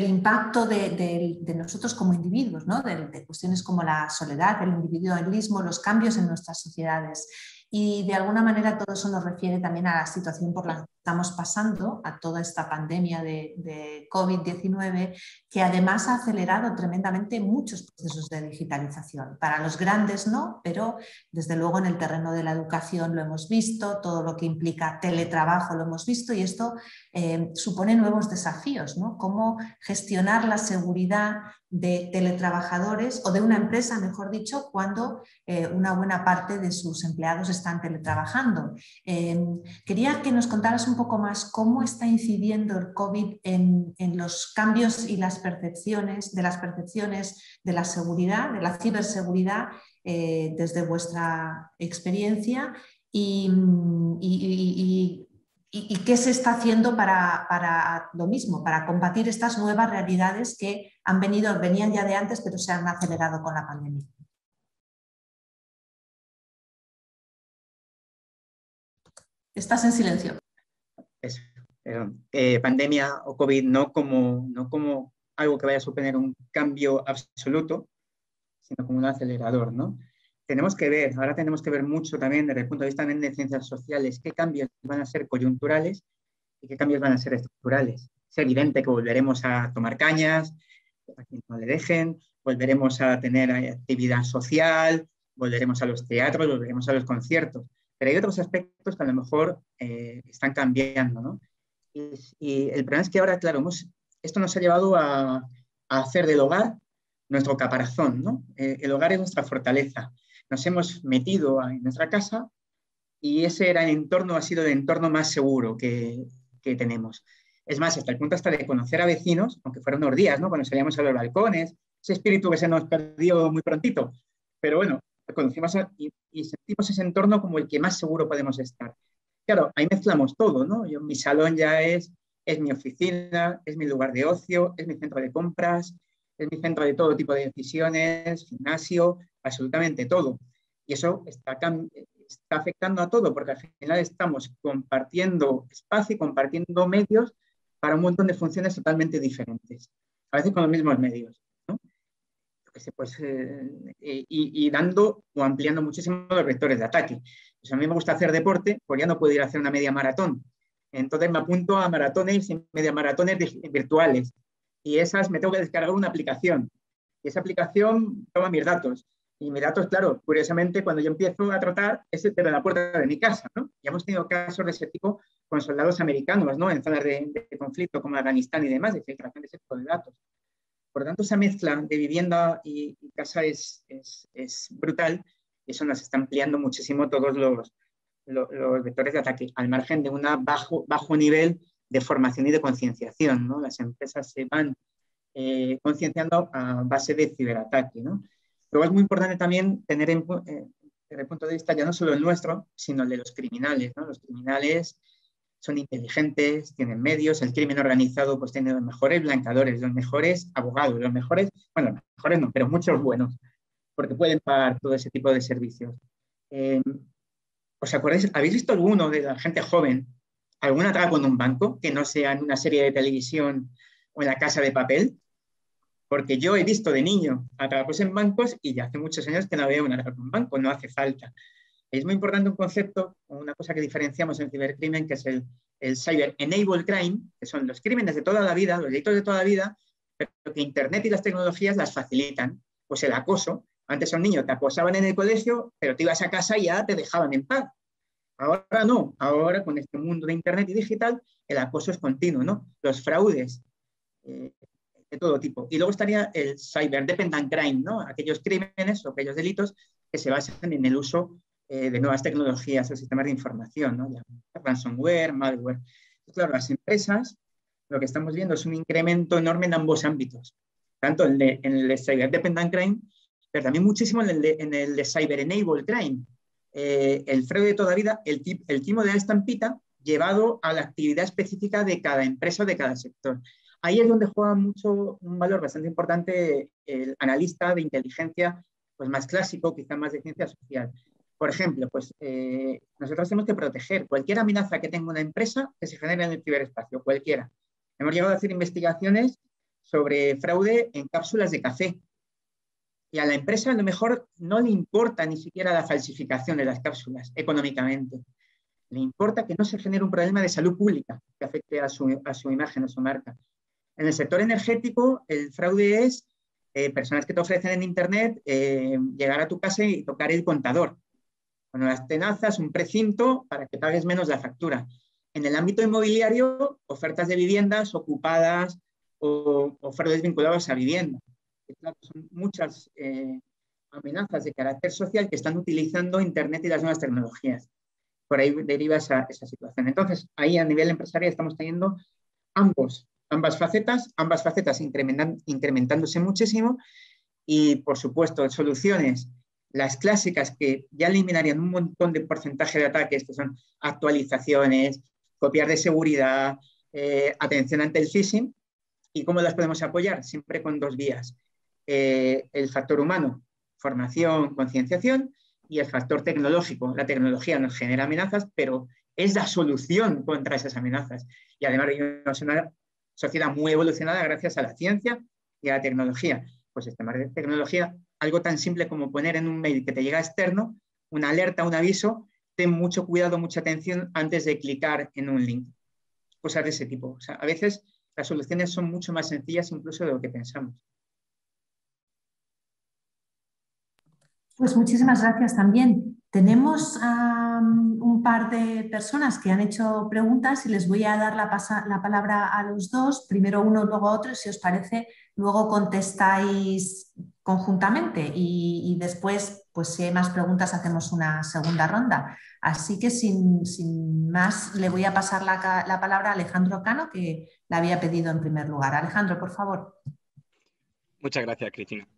impacto de nosotros como individuos, ¿no? de cuestiones como la soledad, el individualismo, los cambios en nuestras sociedades. Y de alguna manera todo eso nos refiere también a la situación por la que estamos pasando, a toda esta pandemia de COVID-19, que además ha acelerado tremendamente muchos procesos de digitalización. Para los grandes no, pero desde luego en el terreno de la educación lo hemos visto, todo lo que implica teletrabajo lo hemos visto, y esto supone nuevos desafíos, ¿no? Cómo gestionar la seguridad de teletrabajadores, o de una empresa, mejor dicho, cuando una buena parte de sus empleados están teletrabajando. Quería que nos contaras un poco más cómo está incidiendo el COVID en los cambios y las percepciones de la seguridad, de la ciberseguridad, desde vuestra experiencia, ¿Y qué se está haciendo para lo mismo, para combatir estas nuevas realidades que venían ya de antes, pero se han acelerado con la pandemia? Estás en silencio. Eso, pandemia o COVID no como algo que vaya a suponer un cambio absoluto, sino como un acelerador, ¿no? Ahora tenemos que ver mucho también desde el punto de vista también de ciencias sociales, qué cambios van a ser coyunturales y qué cambios van a ser estructurales. Es evidente que volveremos a tomar cañas, a quien no le dejen, volveremos a tener actividad social, volveremos a los teatros, volveremos a los conciertos, pero hay otros aspectos que a lo mejor están cambiando, ¿no? Y el problema es que ahora, claro, esto nos ha llevado a hacer del hogar nuestro caparazón, ¿no? El hogar es nuestra fortaleza. Nos hemos metido en nuestra casa y ese era ha sido el entorno más seguro que tenemos. Es más, hasta el punto de conocer a vecinos, aunque fueron unos días, ¿no? Cuando salíamos a los balcones, ese espíritu que se nos perdió muy prontito. Pero bueno, conocimos y sentimos ese entorno como el que más seguro podemos estar. Claro, ahí mezclamos todo, ¿no? Mi salón ya es mi oficina, es mi lugar de ocio, es mi centro de compras, es mi centro de todo tipo de decisiones, gimnasio, absolutamente todo. Y eso está afectando a todo, porque al final estamos compartiendo espacio y compartiendo medios para un montón de funciones totalmente diferentes, a veces con los mismos medios, ¿no? Pues, y dando o ampliando muchísimo los vectores de ataque. Pues a mí me gusta hacer deporte, pues ya no puedo ir a hacer una media maratón. Entonces me apunto a maratones y media maratones virtuales. Y esas me tengo que descargar una aplicación. Y esa aplicación toma mis datos. Y mis datos, claro, curiosamente, cuando yo empiezo a trotar, es desde la puerta de mi casa, ¿no? Ya hemos tenido casos de ese tipo con soldados americanos, ¿no? En zonas de conflicto como Afganistán y demás, de filtración de ese tipo de datos. Por lo tanto, esa mezcla de vivienda y casa es brutal y eso nos está ampliando muchísimo todos los vectores de ataque, al margen de un bajo nivel de formación y de concienciación, ¿no? Las empresas se van concienciando a base de ciberataque, ¿no? Luego es muy importante también tener desde el punto de vista ya no solo el nuestro, sino el de los criminales, ¿no? Los criminales son inteligentes, tienen medios, el crimen organizado pues tiene los mejores blancadores, los mejores abogados, los mejores no, pero muchos buenos, porque pueden pagar todo ese tipo de servicios. ¿Os acordáis? ¿Habéis visto alguno de la gente joven, algún atraco en un banco que no sea en una serie de televisión o en La Casa de Papel? Porque yo he visto de niño atracos en bancos y ya hace muchos años que no veo un atraco en un banco, no hace falta. Es muy importante un concepto, una cosa que diferenciamos en cibercrimen, que es el Cyber Enabled Crime, que son los crímenes de toda la vida, los delitos de toda la vida, pero que Internet y las tecnologías las facilitan. Pues el acoso. Antes a un niño te acosaban en el colegio, pero te ibas a casa y ya te dejaban en paz. Ahora no. Ahora, con este mundo de Internet y digital, el acoso es continuo, ¿no? Los fraudes de todo tipo. Y luego estaría el Cyber Dependent Crime, ¿no? Aquellos crímenes o aquellos delitos que se basan en el uso de nuevas tecnologías o sistemas de información, ¿no? Ransomware, malware. Claro, las empresas, lo que estamos viendo es un incremento enorme en ambos ámbitos, tanto en el de Cyber Dependent Crime, pero también muchísimo en el de Cyber Enabled Crime. El fraude de toda vida, el timo de la estampita llevado a la actividad específica de cada empresa o de cada sector. Ahí es donde juega mucho un valor bastante importante el analista de inteligencia pues más clásico, quizá más de ciencia social. Por ejemplo, pues nosotros tenemos que proteger cualquier amenaza que tenga una empresa que se genere en el ciberespacio, cualquiera. Hemos llegado a hacer investigaciones sobre fraude en cápsulas de café. Y a la empresa a lo mejor no le importa ni siquiera la falsificación de las cápsulas económicamente. Le importa que no se genere un problema de salud pública que afecte a su imagen, a su marca. En el sector energético, el fraude es personas que te ofrecen en Internet llegar a tu casa y tocar el contador. Con unas tenazas, un precinto para que pagues menos la factura. En el ámbito inmobiliario, ofertas de viviendas ocupadas o fraudes vinculados a vivienda. Claro, son muchas amenazas de carácter social que están utilizando Internet y las nuevas tecnologías. Por ahí deriva esa situación. Entonces, ahí a nivel empresarial estamos teniendo ambas facetas incrementándose muchísimo y, por supuesto, soluciones las clásicas que ya eliminarían un montón de porcentaje de ataques, que son actualizaciones, copias de seguridad, atención ante el phishing. ¿Y cómo las podemos apoyar? Siempre con dos vías. El factor humano, formación, concienciación, y el factor tecnológico. La tecnología nos genera amenazas, pero es la solución contra esas amenazas. Y además es una sociedad muy evolucionada gracias a la ciencia y a la tecnología. Pues el tema de tecnología, algo tan simple como poner en un mail que te llega externo una alerta, un aviso, ten mucho cuidado, mucha atención antes de clicar en un link. Cosas de ese tipo. O sea, a veces las soluciones son mucho más sencillas incluso de lo que pensamos. Pues muchísimas gracias también. Tenemos un par de personas que han hecho preguntas y les voy a dar la palabra a los dos, primero uno, luego otro, si os parece, luego contestáis conjuntamente y después, pues si hay más preguntas, hacemos una segunda ronda. Así que sin más, le voy a pasar la palabra a Alejandro Cano, que la había pedido en primer lugar. Alejandro, por favor. Muchas gracias, Cristina.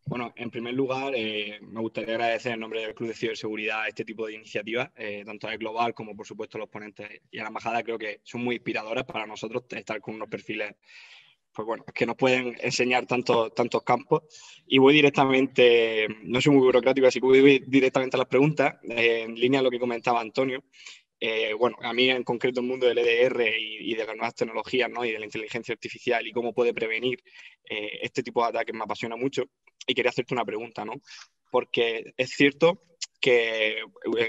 Bueno, en primer lugar, me gustaría agradecer en nombre del Club de Ciberseguridad este tipo de iniciativas, tanto a Global como, por supuesto, a los ponentes y a la embajada. Creo que son muy inspiradoras para nosotros estar con unos perfiles pues bueno, que nos pueden enseñar tantos campos. Y voy directamente, no soy muy burocrático, así que voy directamente a las preguntas, en línea a lo que comentaba Antonio. Bueno, a mí en concreto el mundo del EDR y de las nuevas tecnologías, ¿no? Y de la inteligencia artificial y cómo puede prevenir este tipo de ataques me apasiona mucho. Y quería hacerte una pregunta, ¿no? Porque es cierto que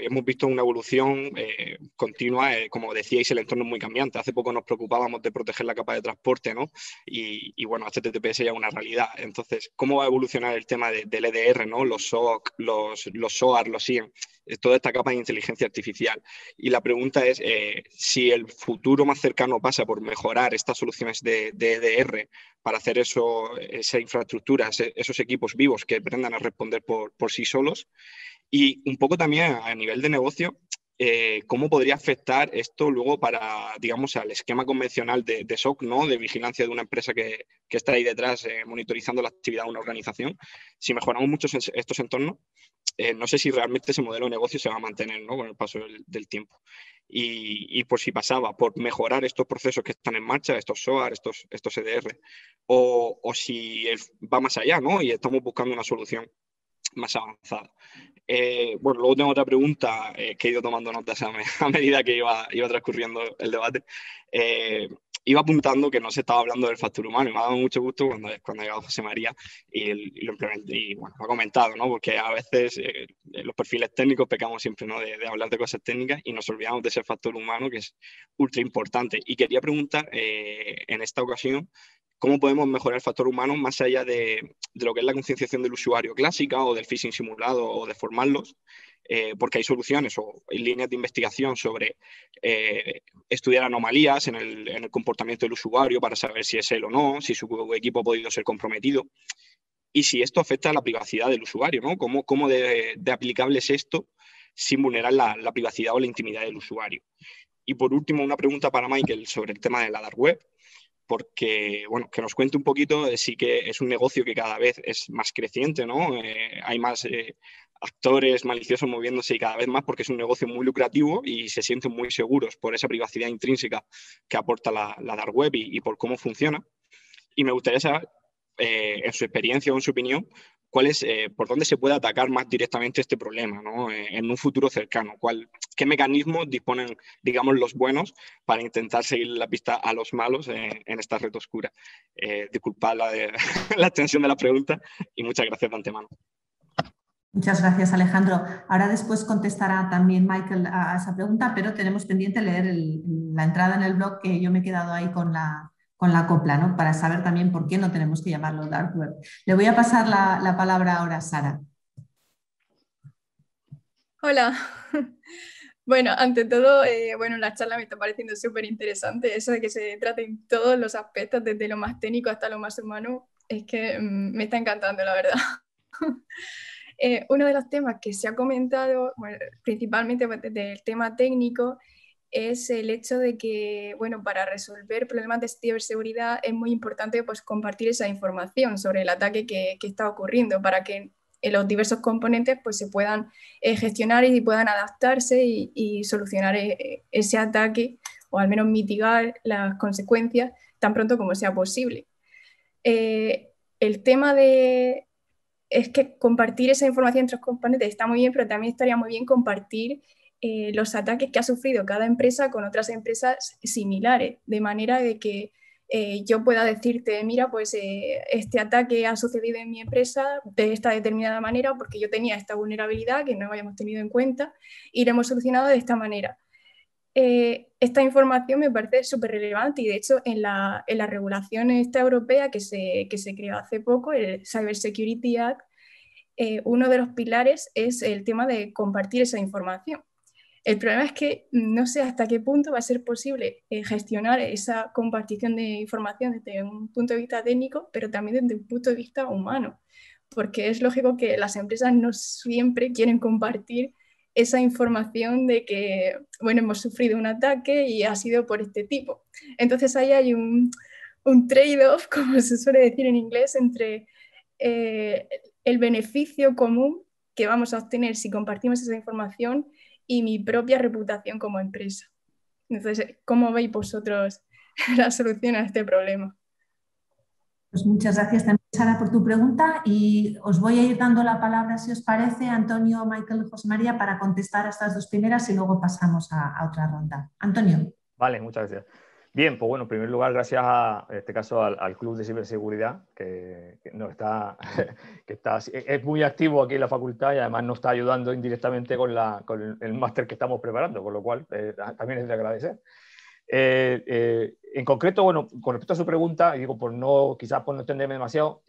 hemos visto una evolución continua, como decíais, el entorno es muy cambiante. Hace poco nos preocupábamos de proteger la capa de transporte, ¿no? Y bueno, HTTPS ya es una realidad. Entonces, ¿cómo va a evolucionar el tema del EDR, ¿no? Los SOC, los SOAR, los SIEM, toda esta capa de inteligencia artificial? Y la pregunta es si el futuro más cercano pasa por mejorar estas soluciones de EDR para hacer esa infraestructura, esos equipos vivos que aprendan a responder por sí solos. Y un poco también a nivel de negocio, ¿cómo podría afectar esto luego para, digamos, al esquema convencional de SOC, ¿no? De vigilancia de una empresa que está ahí detrás monitorizando la actividad de una organización? Si mejoramos mucho estos entornos, no sé si realmente ese modelo de negocio se va a mantener, ¿no? Con el paso del tiempo. Y por si pasaba por mejorar estos procesos que están en marcha, estos SOAR, estos EDR, o si va más allá, ¿no? Y estamos buscando una solución más avanzada. Bueno, luego tengo otra pregunta que he ido tomando notas a medida que iba transcurriendo el debate. Iba apuntando que no se estaba hablando del factor humano y me ha dado mucho gusto cuando ha llegado José María y lo implementé, y bueno, lo ha comentado, ¿no? Porque a veces los perfiles técnicos pecamos siempre, ¿no? De hablar de cosas técnicas y nos olvidamos de ese factor humano que es ultra importante. Y quería preguntar en esta ocasión, ¿cómo podemos mejorar el factor humano más allá de lo que es la concienciación del usuario clásica o del phishing simulado o de formarlos? Porque hay soluciones o hay líneas de investigación sobre estudiar anomalías en el comportamiento del usuario para saber si es él o no, si su equipo ha podido ser comprometido y si esto afecta a la privacidad del usuario, ¿no? ¿Cómo de aplicable es esto sin vulnerar la privacidad o la intimidad del usuario? Y por último, una pregunta para Michael sobre el tema de la dark web, porque, bueno, que nos cuente un poquito, sí que es un negocio que cada vez es más creciente, ¿no? Hay más actores maliciosos moviéndose y cada vez más porque es un negocio muy lucrativo y se sienten muy seguros por esa privacidad intrínseca que aporta la dark web y por cómo funciona. Y me gustaría saber, en su experiencia o en su opinión, por dónde se puede atacar más directamente este problema, ¿no? En un futuro cercano. ¿Qué mecanismos disponen, digamos, los buenos para intentar seguir la pista a los malos en esta red oscura? Disculpad la extensión de la pregunta y muchas gracias de antemano. Muchas gracias, Alejandro. Ahora después contestará también Michael a esa pregunta, pero tenemos pendiente leer la entrada en el blog, que yo me he quedado ahí con la copla, ¿no? Para saber también por qué no tenemos que llamarlo dark web. Le voy a pasar la palabra ahora a Sara. Hola. Bueno, ante todo, bueno, la charla me está pareciendo súper interesante. Eso de que se traten todos los aspectos, desde lo más técnico hasta lo más humano, es que me está encantando, la verdad. Uno de los temas que se ha comentado, bueno, principalmente desde el tema técnico, es el hecho de que, bueno, para resolver problemas de ciberseguridad es muy importante pues, compartir esa información sobre el ataque que está ocurriendo para que los diversos componentes pues, se puedan gestionar y puedan adaptarse y solucionar ese ataque o al menos mitigar las consecuencias tan pronto como sea posible. El tema es que compartir esa información entre los componentes está muy bien, pero también estaría muy bien compartir los ataques que ha sufrido cada empresa con otras empresas similares, de manera de que yo pueda decirte, mira, pues este ataque ha sucedido en mi empresa de esta determinada manera porque yo tenía esta vulnerabilidad que no habíamos tenido en cuenta y la hemos solucionado de esta manera. Esta información me parece súper relevante y de hecho en la regulación esta europea que se creó hace poco, el Cyber Security Act, uno de los pilares es el tema de compartir esa información. El problema es que no sé hasta qué punto va a ser posible gestionar esa compartición de información desde un punto de vista técnico, pero también desde un punto de vista humano, porque es lógico que las empresas no siempre quieren compartir esa información de que, bueno, hemos sufrido un ataque y ha sido por este tipo. Entonces ahí hay un trade-off, como se suele decir en inglés, entre el beneficio común que vamos a obtener si compartimos esa información y mi propia reputación como empresa. Entonces, ¿cómo veis vosotros la solución a este problema? Pues muchas gracias también, Sara, por tu pregunta y os voy a ir dando la palabra, si os parece, Antonio, Michael y José María, para contestar a estas dos primeras y luego pasamos a otra ronda. Antonio. Vale, muchas gracias. Bien, pues bueno, en primer lugar, gracias en este caso al Club de Ciberseguridad, que es muy activo aquí en la facultad y además nos está ayudando indirectamente con el máster que estamos preparando, con lo cual también es de agradecer. En concreto, bueno, con respecto a su pregunta, digo, quizás por no extenderme demasiado,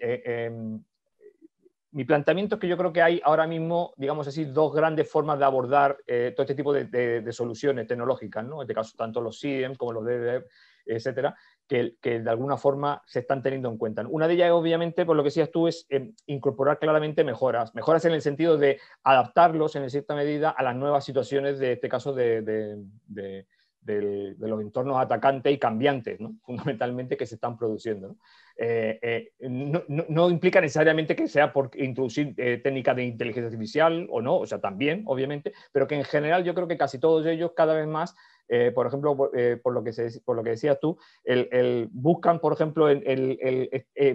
mi planteamiento es que yo creo que hay ahora mismo, digamos así, dos grandes formas de abordar todo este tipo de soluciones tecnológicas, ¿no? En este caso, tanto los SIEM como los DDoS, etcétera, que de alguna forma se están teniendo en cuenta. Una de ellas, obviamente, por lo que decías tú, es incorporar claramente mejoras en el sentido de adaptarlos en cierta medida a las nuevas situaciones de este caso de los entornos atacantes y cambiantes, ¿no? Fundamentalmente, que se están produciendo, ¿no? No implica necesariamente que sea por introducir técnicas de inteligencia artificial o no, o sea, también, obviamente, pero que en general yo creo que casi todos ellos cada vez más, por ejemplo, por lo que decías tú, buscan, por ejemplo,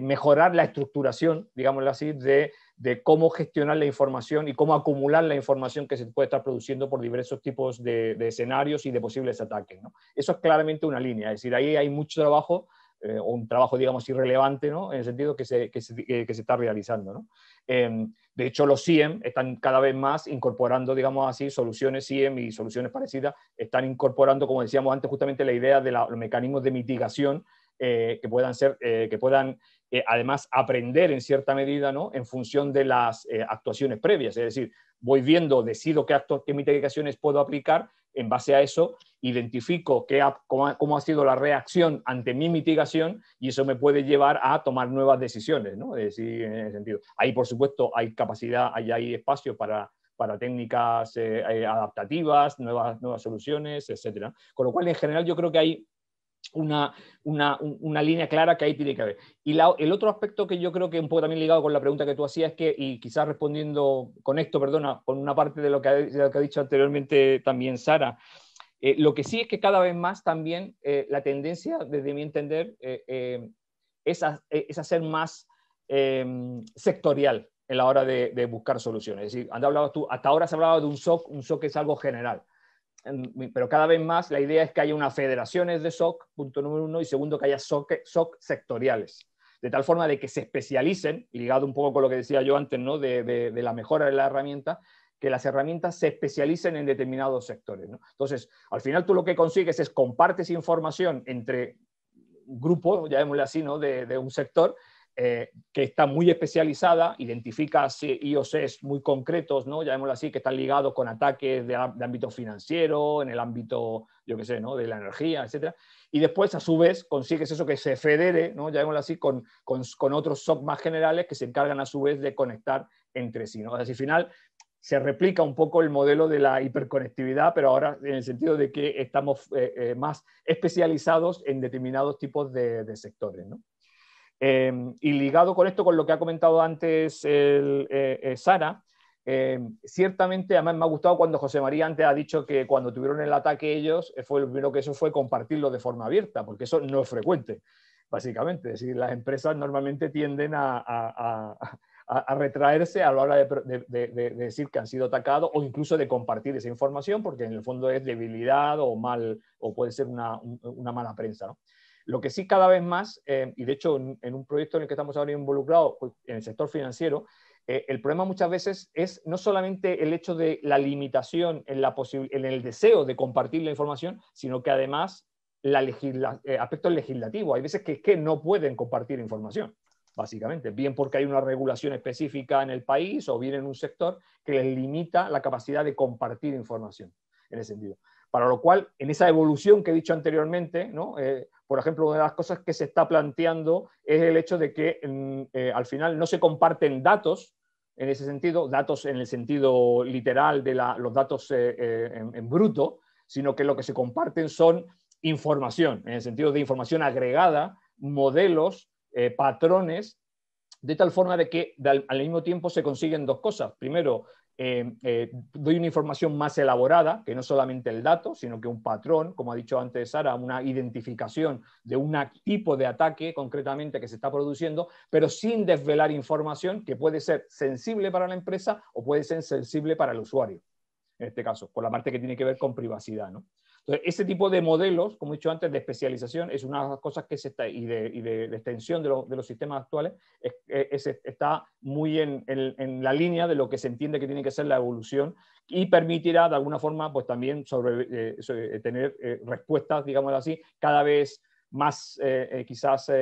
mejorar la estructuración, digámoslo así, de cómo gestionar la información y cómo acumular la información que se puede estar produciendo por diversos tipos de escenarios y de posibles ataques, ¿no? Eso es claramente una línea, es decir, ahí hay mucho trabajo, o un trabajo, digamos, irrelevante, ¿no? En el sentido que se está realizando, ¿no? De hecho, los SIEM están cada vez más incorporando, digamos así, soluciones SIEM y soluciones parecidas, están incorporando, como decíamos antes, justamente la idea de los mecanismos de mitigación que puedan además aprender en cierta medida, ¿no? En función de las actuaciones previas, es decir, voy viendo, decido qué mitigaciones puedo aplicar, en base a eso identifico cómo ha sido la reacción ante mi mitigación y eso me puede llevar a tomar nuevas decisiones, ¿no? Es decir, en ese sentido. Ahí, por supuesto, hay capacidad, hay espacio para técnicas adaptativas, nuevas soluciones, etc. Con lo cual, en general, yo creo que hay una línea clara que ahí tiene que haber. Y el otro aspecto que yo creo que un poco también ligado con la pregunta que tú hacías, y quizás respondiendo con esto, perdona, con una parte de lo que ha dicho anteriormente también Sara, lo que sí es que cada vez más también la tendencia, desde mi entender, es a ser más sectorial en la hora de buscar soluciones. Es decir, hasta ahora se hablaba de un SOC es algo general. Pero cada vez más la idea es que haya unas federaciones de SOC, punto número uno, y segundo, que haya SOC sectoriales, de tal forma de que se especialicen, ligado un poco con lo que decía yo antes, ¿no? de la mejora de la herramienta, que las herramientas se especialicen en determinados sectores, ¿no? Entonces, al final tú lo que consigues es compartes información entre grupos, llamémosle así, ¿no? de un sector, que está muy especializada, identifica IOCs muy concretos, ¿no? Llamémoslo así, que están ligados con ataques de ámbito financiero, en el ámbito, yo qué sé, ¿no? de la energía, etc. Y después, a su vez, consigues eso que se federe, ¿no? Llamémoslo así, con otros SOC más generales que se encargan a su vez de conectar entre sí, ¿no? O sea, al final se replica un poco el modelo de la hiperconectividad, pero ahora en el sentido de que estamos más especializados en determinados tipos de sectores, ¿no? Y ligado con esto, con lo que ha comentado antes Sara, ciertamente, además me ha gustado cuando José María antes ha dicho que cuando tuvieron el ataque ellos, fue lo primero que eso fue compartirlo de forma abierta, porque eso no es frecuente, básicamente. Es decir, las empresas normalmente tienden a retraerse a la hora de decir que han sido atacados o incluso de compartir esa información, porque en el fondo es debilidad o puede ser una mala prensa, ¿no? Lo que sí cada vez más, y de hecho en un proyecto en el que estamos ahora involucrados, pues, en el sector financiero, el problema muchas veces es no solamente el hecho de la limitación en el deseo de compartir la información, sino que además aspectos legislativos. Hay veces que es que no pueden compartir información, básicamente, bien porque hay una regulación específica en el país o bien en un sector que les limita la capacidad de compartir información en ese sentido. Para lo cual, en esa evolución que he dicho anteriormente, ¿no? Por ejemplo, una de las cosas que se está planteando es el hecho de que al final no se comparten datos, en ese sentido, datos en el sentido literal de los datos en bruto, sino que lo que se comparten son información, en el sentido de información agregada, modelos, patrones, de tal forma de que al mismo tiempo se consiguen dos cosas. Primero, doy una información más elaborada, que no solamente el dato, sino que un patrón, como ha dicho antes Sara, una identificación de un tipo de ataque concretamente que se está produciendo, pero sin desvelar información que puede ser sensible para la empresa o puede ser sensible para el usuario, en este caso, por la parte que tiene que ver con privacidad, ¿no? Entonces, ese tipo de modelos, como he dicho antes, de especialización, es una de las cosas que y de extensión de los sistemas actuales, está muy en la línea de lo que se entiende que tiene que ser la evolución y permitirá, de alguna forma, pues también tener respuestas, digámoslo así, cada vez más quizás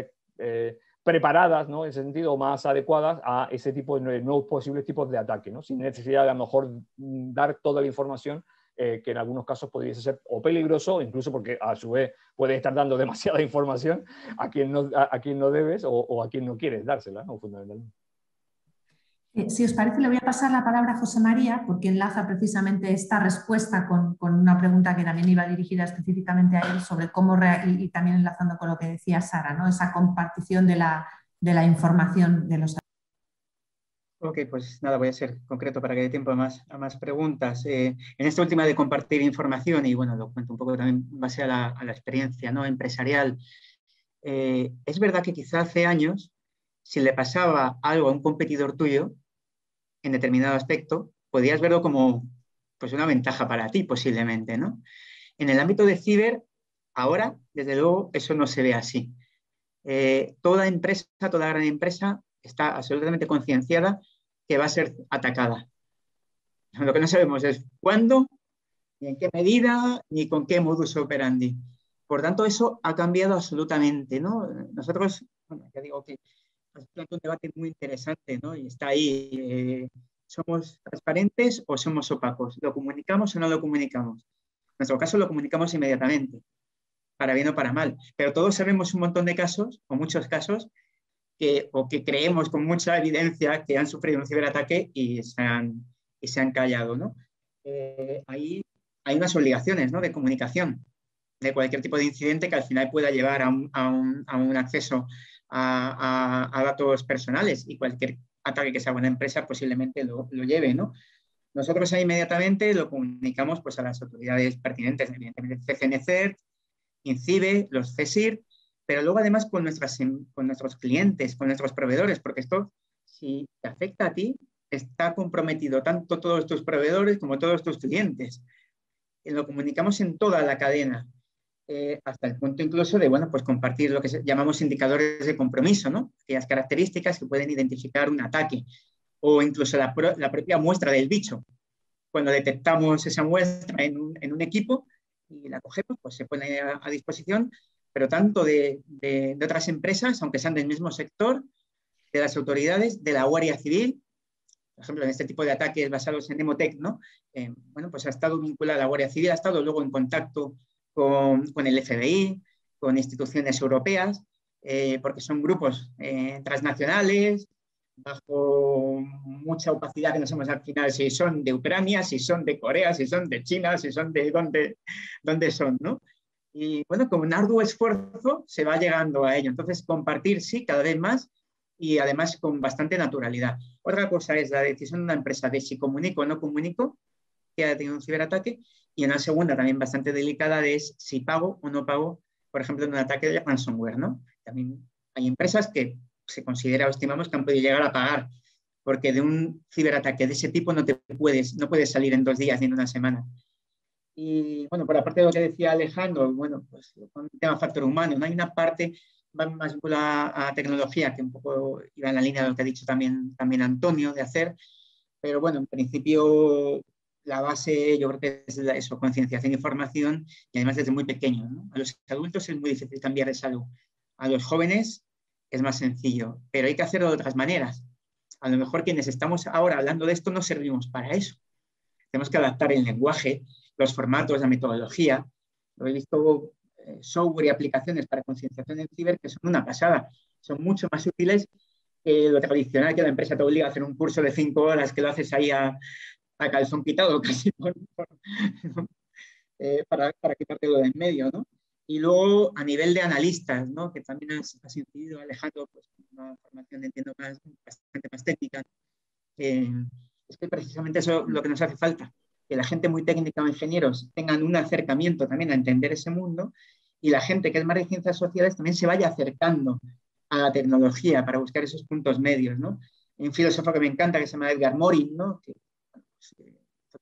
preparadas, ¿no? En ese sentido, más adecuadas a ese tipo de nuevos posibles tipos de ataque, ¿no? Sin necesidad de a lo mejor dar toda la información, que en algunos casos podría ser o peligroso, incluso porque a su vez puedes estar dando demasiada información a quien no debes o a quien no quieres dársela, ¿no? Fundamentalmente. Si os parece, le voy a pasar la palabra a José María, porque enlaza precisamente esta respuesta con una pregunta que también iba dirigida específicamente a él sobre cómo, y también enlazando con lo que decía Sara, ¿no? Esa compartición de la información de los. Ok, pues nada, voy a ser concreto para que dé tiempo a más preguntas. En esta última de compartir información, y bueno, lo cuento un poco también en base a la experiencia, ¿no? Empresarial, es verdad que quizá hace años, si le pasaba algo a un competidor tuyo, en determinado aspecto, podías verlo como pues, una ventaja para ti, posiblemente, ¿no? En el ámbito de ciber, ahora, desde luego, eso no se ve así. Toda empresa, toda gran empresa, está absolutamente concienciada que va a ser atacada. Lo que no sabemos es cuándo, ni en qué medida, ni con qué modus operandi. Por tanto, eso ha cambiado absolutamente, ¿no? Nosotros, bueno, ya digo que es un debate muy interesante, ¿no? Y está ahí, ¿somos transparentes o somos opacos? ¿Lo comunicamos o no lo comunicamos? En nuestro caso lo comunicamos inmediatamente, para bien o para mal. Pero todos sabemos un montón de casos, o muchos casos, que creemos con mucha evidencia que han sufrido un ciberataque y se han callado, ¿no? Ahí hay unas obligaciones, ¿no? De comunicación de cualquier tipo de incidente que al final pueda llevar a un acceso a datos personales, y cualquier ataque que se haga a una empresa posiblemente lo lleve, ¿no? Nosotros ahí inmediatamente lo comunicamos pues, a las autoridades pertinentes, evidentemente CCNCERT, INCIBE, los CSIR, pero luego además con nuestros clientes, con nuestros proveedores, porque esto, si te afecta a ti, está comprometido tanto todos tus proveedores como todos tus clientes. Lo comunicamos en toda la cadena, hasta el punto incluso de, bueno, pues compartir lo que llamamos indicadores de compromiso, ¿no? Aquellas características que pueden identificar un ataque, o incluso la propia muestra del bicho. Cuando detectamos esa muestra en un equipo y la cogemos, pues se pone a disposición, pero tanto de otras empresas, aunque sean del mismo sector, de las autoridades, de la Guardia Civil, por ejemplo, en este tipo de ataques basados en Emotec, ¿no? Bueno, pues ha estado vinculada a la Guardia Civil, ha estado luego en contacto con el FBI, con instituciones europeas, porque son grupos transnacionales, bajo mucha opacidad, que no sabemos al final si son de Ucrania, si son de Corea, si son de China, si son de dónde son, ¿no? Y bueno, con un arduo esfuerzo se va llegando a ello. Entonces, compartir sí, cada vez más y además con bastante naturalidad. Otra cosa es la decisión de una empresa de si comunico o no comunico que ha tenido un ciberataque, y una segunda también bastante delicada es si pago o no pago, por ejemplo, en un ataque de ransomware, ¿no? También hay empresas que se considera o estimamos que han podido llegar a pagar, porque de un ciberataque de ese tipo no puedes salir en 2 días ni en una semana. Y bueno, por la parte de lo que decía Alejandro, bueno, pues con el tema factor humano, no hay una parte más vinculada a tecnología, que un poco iba en la línea de lo que ha dicho también Antonio, de hacer, pero bueno, en principio la base yo creo que es eso, concienciación y formación, y además desde muy pequeño, ¿no? A los adultos es muy difícil cambiar de salud, a los jóvenes es más sencillo, pero hay que hacerlo de otras maneras. A lo mejor quienes estamos ahora hablando de esto no servimos para eso. Tenemos que adaptar el lenguaje, los formatos, la metodología. Lo he visto software y aplicaciones para concienciación en ciber que son una pasada. Son mucho más útiles que lo tradicional, que la empresa te obliga a hacer un curso de 5 horas, que lo haces ahí a calzón quitado, casi para quitártelo de en medio, ¿no? Y luego a nivel de analistas, ¿no? Que también has incidido, Alejandro, pues una formación, entiendo, bastante más técnica. Es que precisamente eso es lo que nos hace falta, que la gente muy técnica o ingenieros tengan un acercamiento también a entender ese mundo, y la gente que es más de ciencias sociales también se vaya acercando a la tecnología para buscar esos puntos medios, ¿no? Hay un filósofo que me encanta que se llama Edgar Morin, ¿no? Que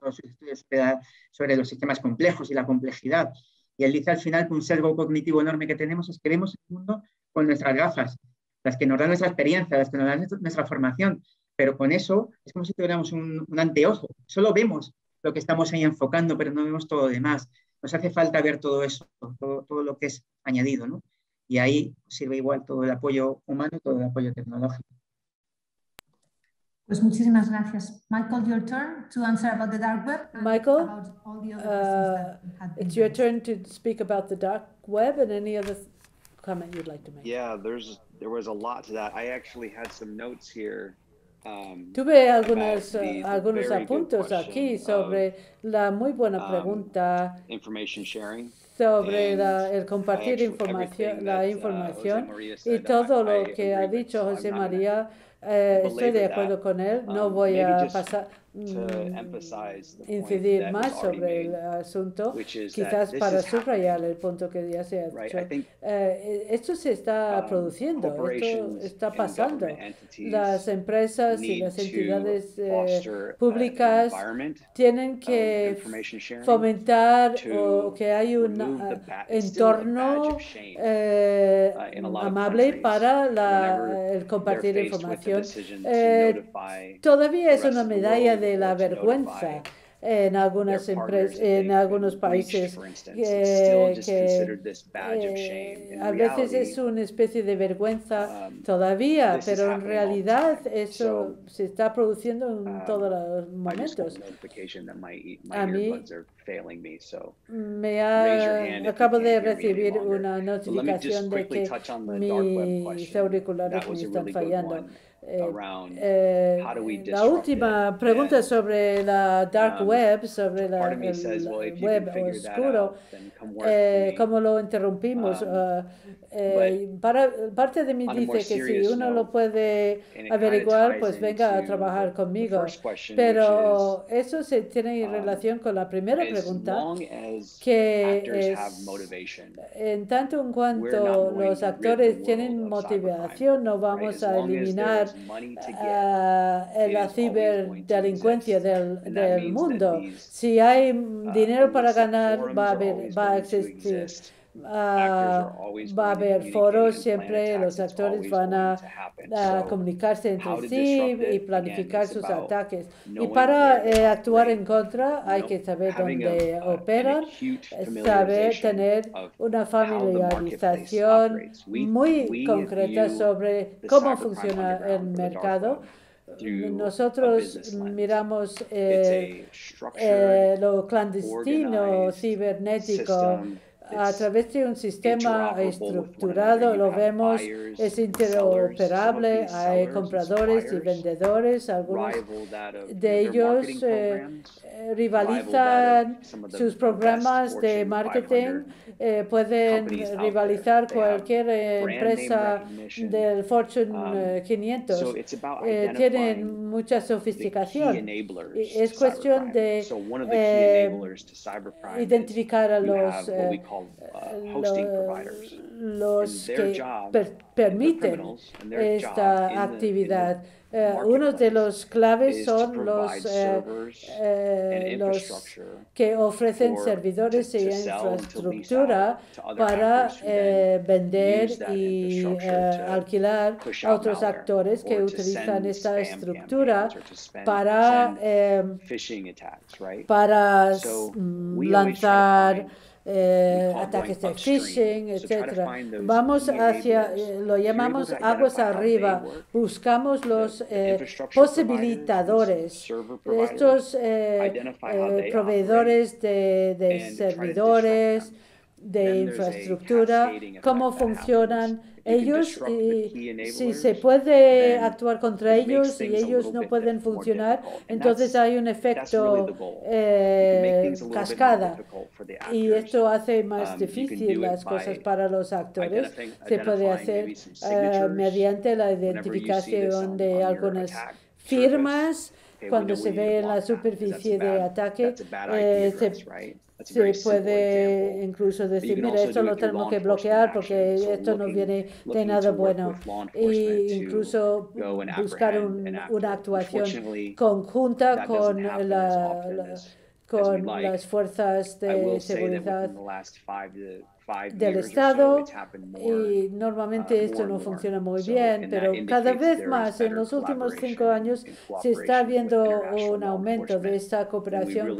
todos sus estudios sobre los sistemas complejos y la complejidad. Y él dice al final que un sesgo cognitivo enorme que tenemos es que vemos el mundo con nuestras gafas, las que nos dan nuestra experiencia, las que nos dan nuestra formación, pero con eso es como si tuviéramos un anteojo. Solo vemos lo que estamos ahí enfocando, pero no vemos todo lo demás. Nos hace falta ver todo eso, todo lo que es añadido, ¿no? Y ahí sirve igual todo el apoyo humano y todo el apoyo tecnológico. Pues muchísimas gracias. Michael, your turn to answer about the dark web. Michael, it's your turn to speak about the dark web and any other comment you'd like to make. Yeah, there was a lot to that. I actually had some notes here. Tuve algunos apuntes aquí sobre la muy buena pregunta sobre el compartir información, la información, y todo lo que ha dicho José María. Estoy de acuerdo con él, no voy a incidir más sobre el asunto, quizás para subrayar el punto que ya se ha dicho. Esto se está produciendo, esto está pasando. Las empresas y las entidades públicas tienen que fomentar o que hay un entorno amable para el compartir información. Todavía es una medalla de la vergüenza en algunas empresas, en algunos países, a veces es una especie de vergüenza todavía, pero en realidad eso se está produciendo en todos los momentos. A mí acabo de recibir una notificación de que mis auriculares me están fallando. La última pregunta sobre la dark web, sobre el web oscuro, ¿cómo lo interrumpimos? Parte de mí dice que si uno lo puede averiguar, pues venga a trabajar conmigo. Pero eso se tiene en relación con la primera pregunta, que es, en tanto en cuanto los actores tienen motivación, no vamos a eliminar la ciberdelincuencia del mundo. Si hay dinero para ganar, va a existir. Va a haber foros, siempre los actores van a comunicarse entre sí y planificar sus ataques. Y para actuar en contra hay que saber dónde operan, saber tener una familiarización muy concreta sobre cómo funciona el mercado. Nosotros miramos lo clandestino, cibernético, a través de un sistema estructurado, lo vemos, es interoperable, hay compradores y vendedores, algunos de ellos rivalizan sus programas de marketing, pueden rivalizar cualquier empresa del Fortune 500, tienen mucha sofisticación. Es cuestión de identificar a los que permiten esta actividad. Uno de los claves son los que ofrecen servidores e infraestructura para vender y alquilar a otros actores que utilizan esta estructura para lanzar ataques de phishing, etc. Vamos hacia, lo llamamos aguas arriba, buscamos los posibilitadores, estos proveedores de servidores, de infraestructura, cómo funcionan ellos, y si se puede actuar contra ellos y ellos no pueden funcionar, entonces hay un efecto cascada, y esto hace más difícil las cosas para los actores. Se puede hacer mediante la identificación de algunas firmas. Cuando se ve en la superficie de ataque, se puede incluso decir, mira, esto lo tenemos que bloquear porque esto no viene de nada bueno. E incluso buscar una actuación conjunta con las fuerzas de seguridad del Estado, y normalmente esto no funciona muy bien, pero cada vez más en los últimos 5 años se está viendo un aumento de esta cooperación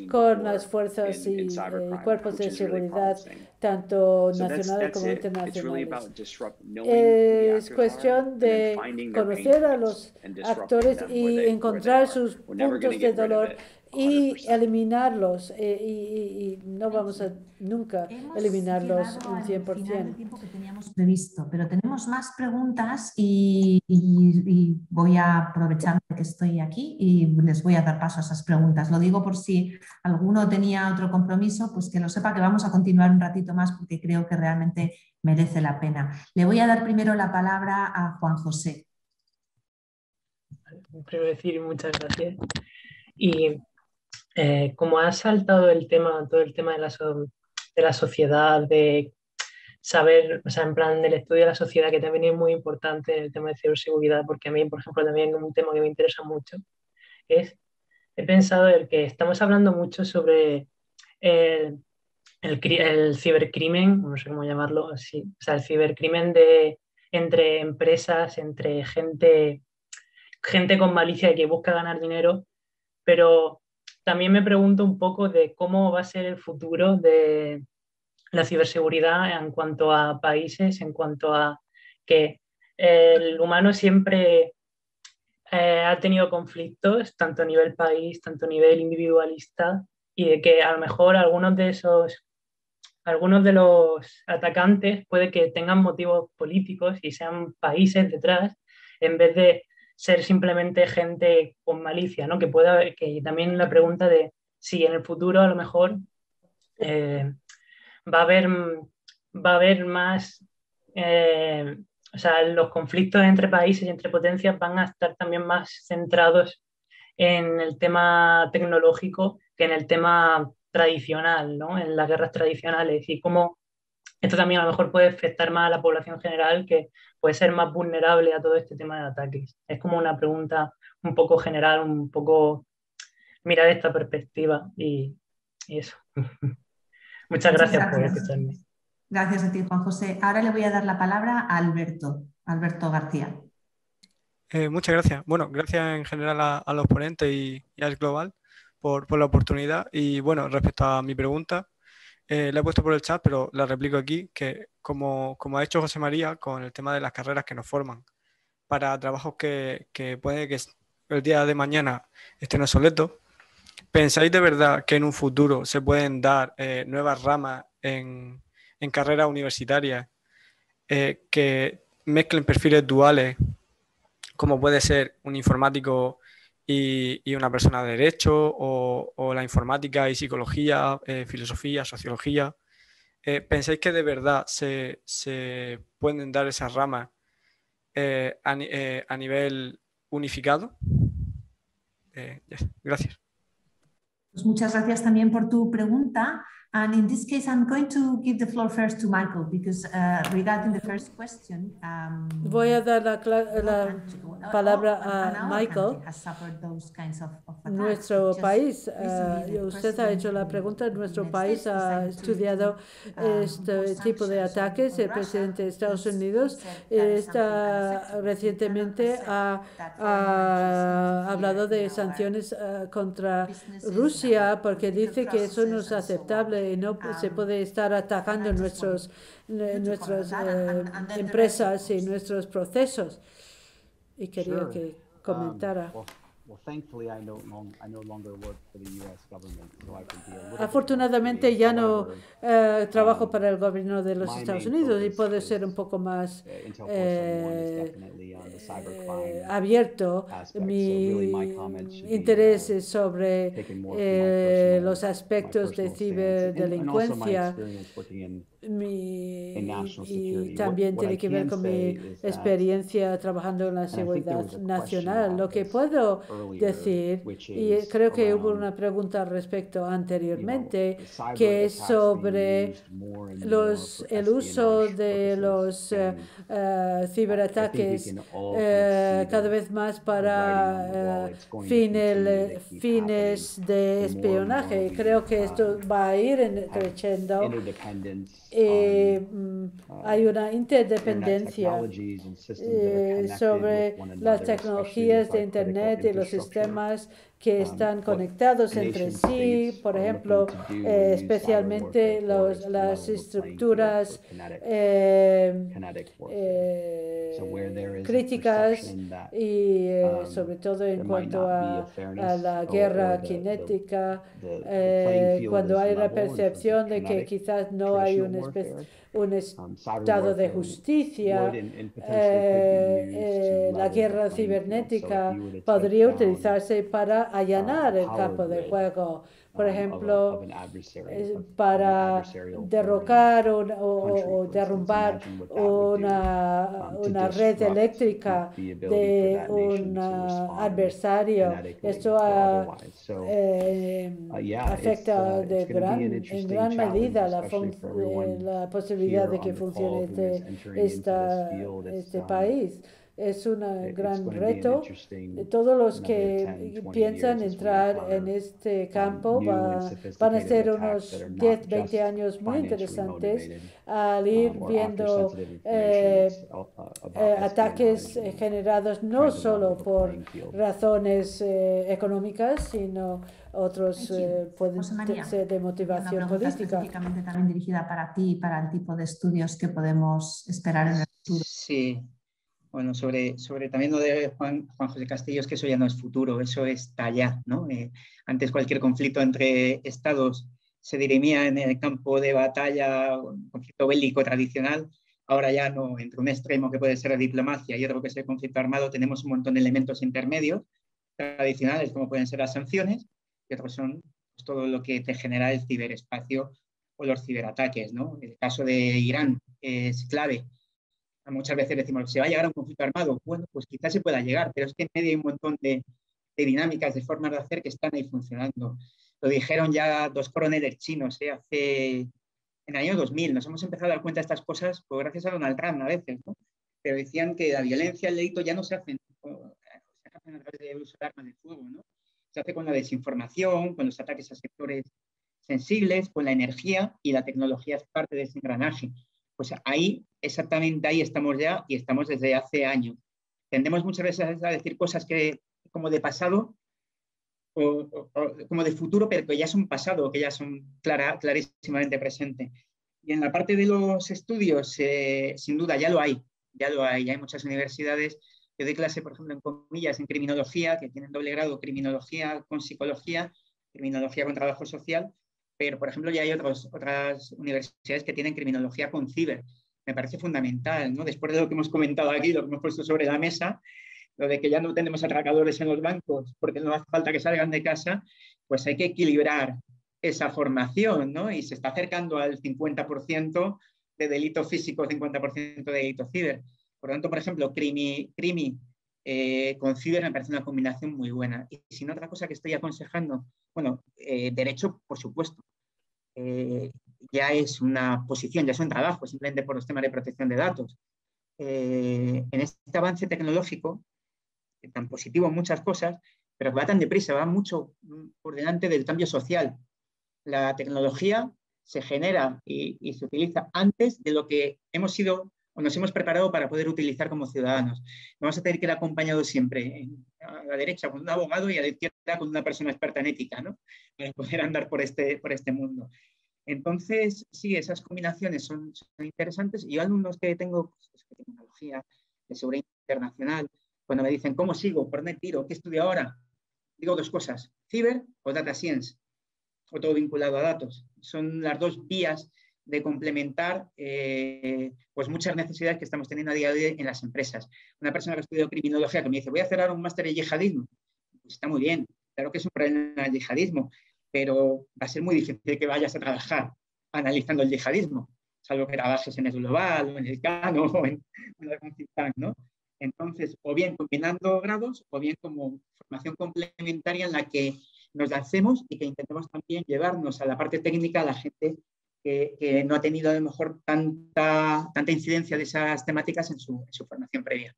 con las fuerzas y cuerpos de seguridad, tanto nacionales como internacionales. Es cuestión de conocer a los actores y encontrar sus puntos de dolor y eliminarlos, y no vamos a nunca eliminarlos un 100%. El tiempo que teníamos previsto, pero tenemos más preguntas y voy a aprovechar que estoy aquí y les voy a dar paso a esas preguntas. Lo digo por si alguno tenía otro compromiso, pues que lo sepa, que vamos a continuar un ratito más porque creo que realmente merece la pena. Le voy a dar primero la palabra a Juan José. Primero decir muchas gracias. Y como ha saltado todo el tema de la sociedad, de saber, o sea, en plan del estudio de la sociedad, que también es muy importante el tema de ciberseguridad, porque a mí, por ejemplo, también un tema que me interesa mucho he pensado el que estamos hablando mucho sobre el cibercrimen, no sé cómo llamarlo así, o sea, el cibercrimen entre empresas, entre gente con malicia que busca ganar dinero, pero también me pregunto un poco de cómo va a ser el futuro de la ciberseguridad en cuanto a países, en cuanto a que el humano siempre ha tenido conflictos, tanto a nivel país, tanto a nivel individualista, y de que a lo mejor algunos de los atacantes puede que tengan motivos políticos y sean países detrás, en vez de ser simplemente gente con malicia, ¿no? Que también la pregunta de si en el futuro a lo mejor va a haber más, o sea, los conflictos entre países y entre potencias van a estar también más centrados en el tema tecnológico que en el tema tradicional, ¿no? En las guerras tradicionales, y cómo esto también a lo mejor puede afectar más a la población general, que puede ser más vulnerable a todo este tema de ataques. Es como una pregunta un poco general, un poco mirar esta perspectiva y eso. Muchas gracias por escucharme. Gracias a ti, Juan José. Ahora le voy a dar la palabra a Alberto García. Muchas gracias. Bueno, gracias en general a los ponentes y a Global por la oportunidad. Y bueno, respecto a mi pregunta, la he puesto por el chat, pero la replico aquí, que como ha hecho José María con el tema de las carreras que nos forman para trabajos que puede que el día de mañana estén obsoletos, ¿pensáis de verdad que en un futuro se pueden dar nuevas ramas en carreras universitarias que mezclen perfiles duales, como puede ser un informático y una persona de derecho, o la informática y psicología, filosofía, sociología. ¿Pensáis que de verdad se pueden dar esas ramas a nivel unificado? Gracias. Pues muchas gracias también por tu pregunta. And in this case, I'm going to give the floor first to Michael, because regarding the first question, voy a dar la palabra a Michael. Nuestro país, usted ha hecho la pregunta, nuestro país ha estudiado este tipo de ataques. El presidente de Estados Unidos recientemente ha hablado de sanciones contra Rusia, porque dice que eso no es aceptable y no se puede estar atacando nuestras empresas y nuestros procesos. Y quería que comentara. Afortunadamente ya no trabajo para el gobierno de los Estados Unidos y puedo ser un poco más abierto. Mi interés es sobre los aspectos de ciberdelincuencia y también tiene que ver con mi experiencia trabajando en la seguridad nacional. Lo que puedo decir, y creo que hubo una pregunta al respecto anteriormente, que es sobre el uso de los ciberataques cada vez más para fines de espionaje. Creo que esto va a ir creciendo. Hay una interdependencia sobre las tecnologías de Internet y los sistemas que están conectados entre sí, por ejemplo, especialmente las estructuras críticas y sobre todo en cuanto a la guerra cinética, cuando hay la percepción de que quizás no hay un estado de justicia, la guerra cibernética podría utilizarse para allanar el campo de juego, por ejemplo, para derrocar o derrumbar una red eléctrica de un adversario. Esto afecta en gran medida la posibilidad de que funcione este país. Es un gran reto. Todos los que piensan entrar en este campo van a ser unos 10, 20 años muy interesantes al ir viendo ataques generados no solo por razones económicas, sino otros pueden ser de motivación política. Específicamente también dirigida para ti y para el tipo de estudios que podemos esperar en el futuro. Sí. Bueno, sobre también lo de Juan José Castillo, es que eso ya no es futuro, eso está ya, ¿no? Antes cualquier conflicto entre estados se dirimía en el campo de batalla, un conflicto bélico tradicional. Ahora ya no, entre un extremo que puede ser la diplomacia y otro que es el conflicto armado, tenemos un montón de elementos intermedios tradicionales, como pueden ser las sanciones, y otros son pues, todo lo que te genera el ciberespacio o los ciberataques, ¿no? El caso de Irán es clave. Muchas veces decimos, ¿se va a llegar a un conflicto armado? Bueno, pues quizás se pueda llegar, pero es que en medio hay un montón de dinámicas, de formas de hacer que están ahí funcionando. Lo dijeron ya dos coroneles chinos en el año 2000. Nos hemos empezado a dar cuenta de estas cosas pues, gracias a Donald Trump a veces, ¿no? Pero decían que la violencia, el delito ya no se hace a través del uso de armas de fuego, ¿no? Se hace con la desinformación, con los ataques a sectores sensibles, con la energía, y la tecnología es parte de ese engranaje. Pues ahí, exactamente ahí estamos ya, y estamos desde hace años. Tendemos muchas veces a decir cosas que como de pasado o como de futuro, pero que ya son pasado, que ya son clarísimamente presentes. Y en la parte de los estudios, sin duda, ya lo hay. Ya hay muchas universidades. Yo doy clase, por ejemplo, en comillas, en criminología, que tienen doble grado, criminología con psicología, criminología con trabajo social, pero por ejemplo ya hay otras universidades que tienen criminología con ciber. Me parece fundamental, ¿no? Después de lo que hemos comentado aquí, lo que hemos puesto sobre la mesa, lo de que ya no tenemos atracadores en los bancos porque no hace falta que salgan de casa, pues hay que equilibrar esa formación, ¿no? Y se está acercando al 50% de delito físico, 50% de delito ciber. Por lo tanto, por ejemplo, crimi con ciber me parece una combinación muy buena. Y si no, otra cosa que estoy aconsejando, bueno, derecho, por supuesto, ya es una posición, ya es un trabajo, simplemente por los temas de protección de datos. En este avance tecnológico, tan positivo en muchas cosas, pero que va tan deprisa, va mucho por delante del cambio social. La tecnología se genera y se utiliza antes de lo que hemos sido o nos hemos preparado para poder utilizar como ciudadanos. Vamos a tener que ir acompañados siempre, a la derecha con un abogado y a la izquierda con una persona experta en ética, ¿no? Para poder andar por este mundo. Entonces, sí, esas combinaciones son interesantes. Y yo alumnos que tengo, pues, de tecnología, de seguridad internacional, cuando me dicen, ¿cómo sigo? ¿Por dónde tiro? ¿Qué estudio ahora? Digo dos cosas, ciber o data science, o todo vinculado a datos. Son las dos vías de complementar pues muchas necesidades que estamos teniendo a día de hoy en las empresas. Una persona que ha estudiado criminología que me dice, voy a hacer ahora un máster en yihadismo. Pues está muy bien, claro que es un problema el yihadismo, pero va a ser muy difícil que vayas a trabajar analizando el yihadismo, salvo que trabajes en el Global, o en el Cano, o en algún think tank, ¿no? Entonces, o bien combinando grados, o bien como formación complementaria en la que nos lancemos y que intentemos también llevarnos a la parte técnica a la gente que no ha tenido a lo mejor tanta incidencia de esas temáticas en su formación previa.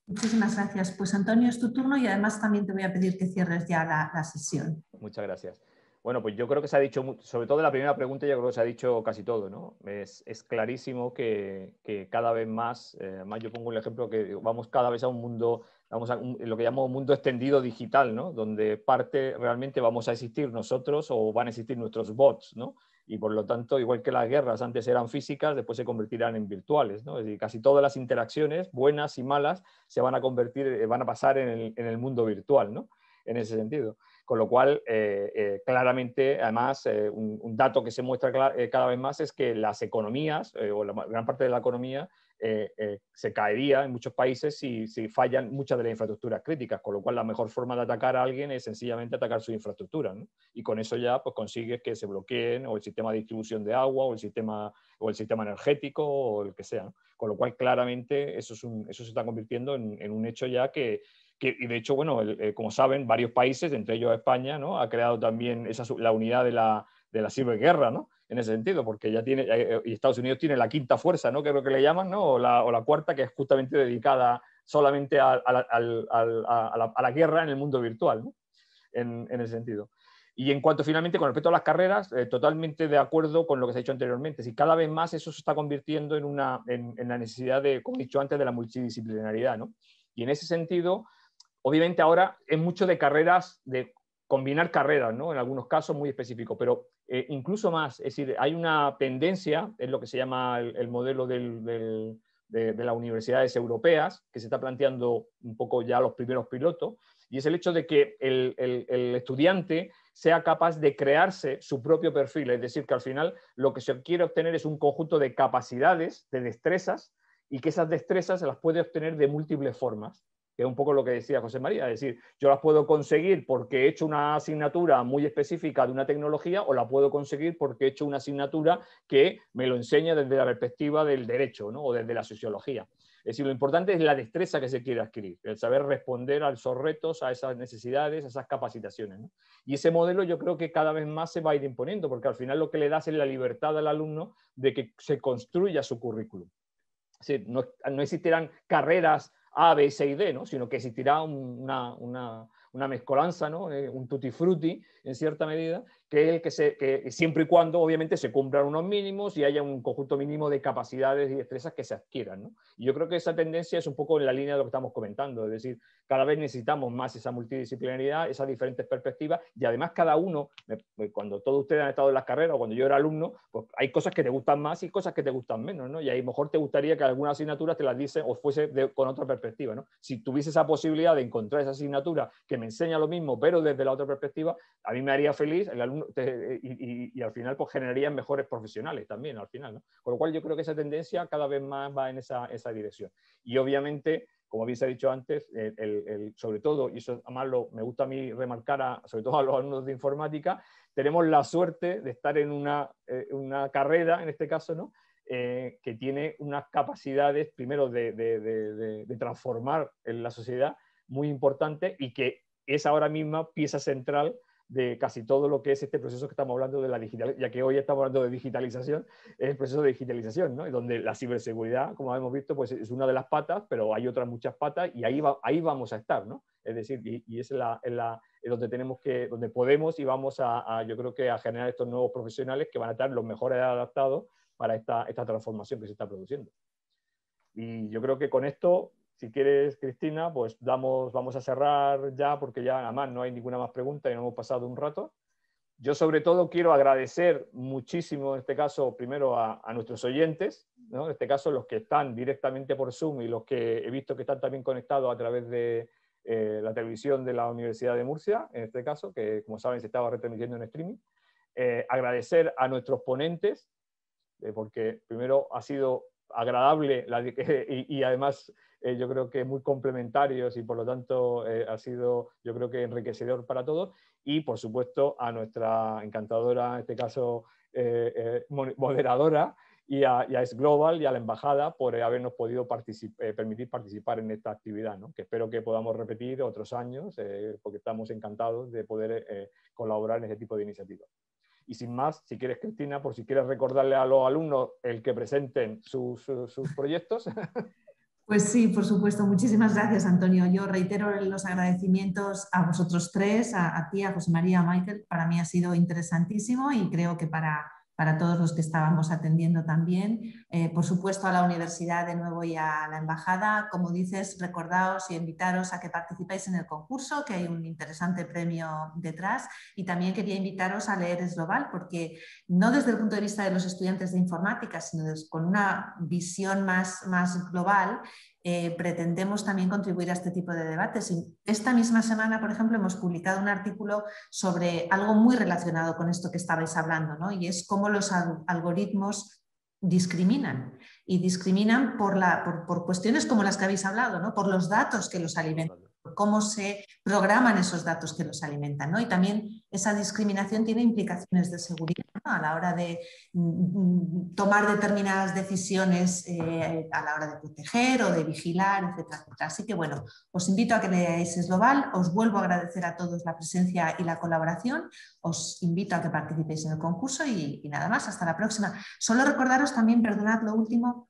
Muchísimas gracias. Pues Antonio, es tu turno y además también te voy a pedir que cierres ya la sesión. Muchas gracias. Bueno, pues yo creo que se ha dicho, sobre todo en la primera pregunta, yo creo que se ha dicho casi todo, ¿no? Es clarísimo que cada vez más, además yo pongo el ejemplo que vamos cada vez a un mundo, vamos a lo que llamo mundo extendido digital, ¿no? Donde parte realmente vamos a existir nosotros o van a existir nuestros bots, ¿no? Y por lo tanto, igual que las guerras antes eran físicas, después se convertirán en virtuales, ¿no? Es decir, casi todas las interacciones, buenas y malas, se van a convertir, van a pasar en el mundo virtual, ¿no? En ese sentido. Con lo cual, claramente, además, un dato que se muestra cada vez más es que las economías, o la gran parte de la economía, se caería en muchos países si fallan muchas de las infraestructuras críticas, con lo cual la mejor forma de atacar a alguien es sencillamente atacar su infraestructura, ¿no? Y con eso ya pues, consigues que se bloqueen o el sistema de distribución de agua o el sistema energético o el que sea, ¿no? Con lo cual, claramente, eso se está convirtiendo en un hecho ya y de hecho, bueno, como saben, varios países, entre ellos España, ¿no? Ha creado también la unidad de la ciberguerra, ¿no? En ese sentido, porque ya tiene, y Estados Unidos tiene la quinta fuerza, ¿no? Que es lo que le llaman, ¿no? O la cuarta, que es justamente dedicada solamente a la guerra en el mundo virtual, ¿no? En ese sentido. Y en cuanto finalmente, con respecto a las carreras, totalmente de acuerdo con lo que se ha dicho anteriormente. Si cada vez más eso se está convirtiendo en la necesidad de, como he dicho antes, de la multidisciplinaridad, ¿no? Y en ese sentido, obviamente ahora es mucho de carreras, de combinar carreras, ¿no? En algunos casos muy específicos, pero incluso más, es decir, hay una tendencia, es lo que se llama el modelo de las universidades europeas, que se está planteando un poco ya los primeros pilotos, y es el hecho de que el estudiante sea capaz de crearse su propio perfil, es decir, que al final lo que se quiere obtener es un conjunto de capacidades, de destrezas, y que esas destrezas se las puede obtener de múltiples formas, que es un poco lo que decía José María, es decir, yo las puedo conseguir porque he hecho una asignatura muy específica de una tecnología o la puedo conseguir porque he hecho una asignatura que me lo enseña desde la perspectiva del derecho, ¿no? O desde la sociología. Es decir, lo importante es la destreza que se quiere adquirir, el saber responder a esos retos, a esas necesidades, a esas capacitaciones, ¿no? Y ese modelo yo creo que cada vez más se va a ir imponiendo, porque al final lo que le das es la libertad al alumno de que se construya su currículum. Es decir, no existirán carreras A, B, C y D, ¿no? Sino que existirá una mezcolanza, ¿no? Un tutti frutti, en cierta medida, que siempre y cuando obviamente se cumplan unos mínimos y haya un conjunto mínimo de capacidades y destrezas que se adquieran, ¿no? Y yo creo que esa tendencia es un poco en la línea de lo que estamos comentando, es decir, cada vez necesitamos más esa multidisciplinaridad, esas diferentes perspectivas, y además cada uno, cuando todos ustedes han estado en las carreras o cuando yo era alumno, pues hay cosas que te gustan más y cosas que te gustan menos, ¿no? Y a lo mejor te gustaría que algunas asignaturas te las diesen o fuese con otra perspectiva, ¿no? Si tuviese esa posibilidad de encontrar esa asignatura que me enseña lo mismo, pero desde la otra perspectiva, a mí me haría feliz el alumno, y al final pues generarían mejores profesionales también, al final, ¿no? Con lo cual yo creo que esa tendencia cada vez más va en esa dirección. Y obviamente, como bien se ha dicho antes, sobre todo, y eso además me gusta a mí remarcar, sobre todo a los alumnos de informática, tenemos la suerte de estar en una carrera, en este caso, ¿no? Que tiene unas capacidades, primero, de transformar en la sociedad muy importantes y que es ahora misma pieza central de casi todo lo que es este proceso que estamos hablando de la digitalización, ya que hoy estamos hablando de digitalización, es el proceso de digitalización, ¿no? Donde la ciberseguridad, como hemos visto, pues es una de las patas, pero hay otras muchas patas y ahí vamos a estar, ¿no? Es decir, y es donde tenemos donde podemos y vamos yo creo que a generar estos nuevos profesionales que van a estar los mejores adaptados para esta transformación que se está produciendo. Y yo creo que con esto, si quieres, Cristina, pues vamos a cerrar ya, porque ya además no hay ninguna más pregunta y nos hemos pasado un rato. Yo sobre todo quiero agradecer muchísimo, en este caso, primero a nuestros oyentes, ¿no? En este caso los que están directamente por Zoom y los que he visto que están también conectados a través de la televisión de la Universidad de Murcia, en este caso, que como saben se estaba retransmitiendo en streaming. Agradecer a nuestros ponentes, porque primero ha sido agradable y además yo creo que muy complementarios y por lo tanto ha sido yo creo que enriquecedor para todos, y por supuesto a nuestra encantadora, en este caso moderadora, y a S-Global y a la Embajada por habernos podido permitir participar en esta actividad, ¿no? Que espero que podamos repetir otros años porque estamos encantados de poder colaborar en este tipo de iniciativas. Y sin más, si quieres, Cristina, por si quieres recordarle a los alumnos el que presenten sus proyectos. Pues sí, por supuesto. Muchísimas gracias, Antonio. Yo reitero los agradecimientos a vosotros tres, a ti, a José María, a Michael. Para mí ha sido interesantísimo y creo que para todos los que estábamos atendiendo también. Por supuesto, a la universidad de nuevo y a la embajada. Como dices, recordaos y invitaros a que participéis en el concurso, que hay un interesante premio detrás. Y también quería invitaros a leer S-Global, porque no desde el punto de vista de los estudiantes de informática, sino con una visión más global, pretendemos también contribuir a este tipo de debates. Y esta misma semana, por ejemplo, hemos publicado un artículo sobre algo muy relacionado con esto que estabais hablando, ¿no? Y es cómo los algoritmos discriminan. Y discriminan por cuestiones como las que habéis hablado, ¿no? Por los datos que los alimentan, por cómo se programan esos datos que los alimentan, ¿no? Y también esa discriminación tiene implicaciones de seguridad, ¿no? A la hora de tomar determinadas decisiones, a la hora de proteger o de vigilar, etcétera, etcétera. Así que bueno, os invito a que leáis S-Global, os vuelvo a agradecer a todos la presencia y la colaboración, os invito a que participéis en el concurso y nada más, hasta la próxima. Solo recordaros también, perdonad lo último,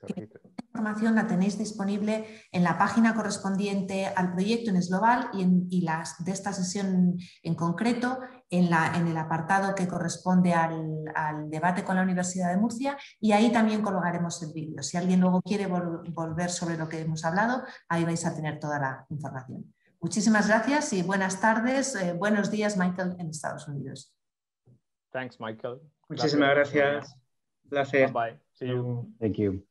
que esta información la tenéis disponible en la página correspondiente al proyecto en S-Global y de esta sesión en concreto en el apartado que corresponde al debate con la Universidad de Murcia, y ahí también colgaremos el vídeo. Si alguien luego quiere volver sobre lo que hemos hablado, ahí vais a tener toda la información. Muchísimas gracias y buenas tardes, buenos días, Michael, en Estados Unidos. Thanks, Michael. Muchísimas gracias. Placer. Bye bye. See you. Thank you.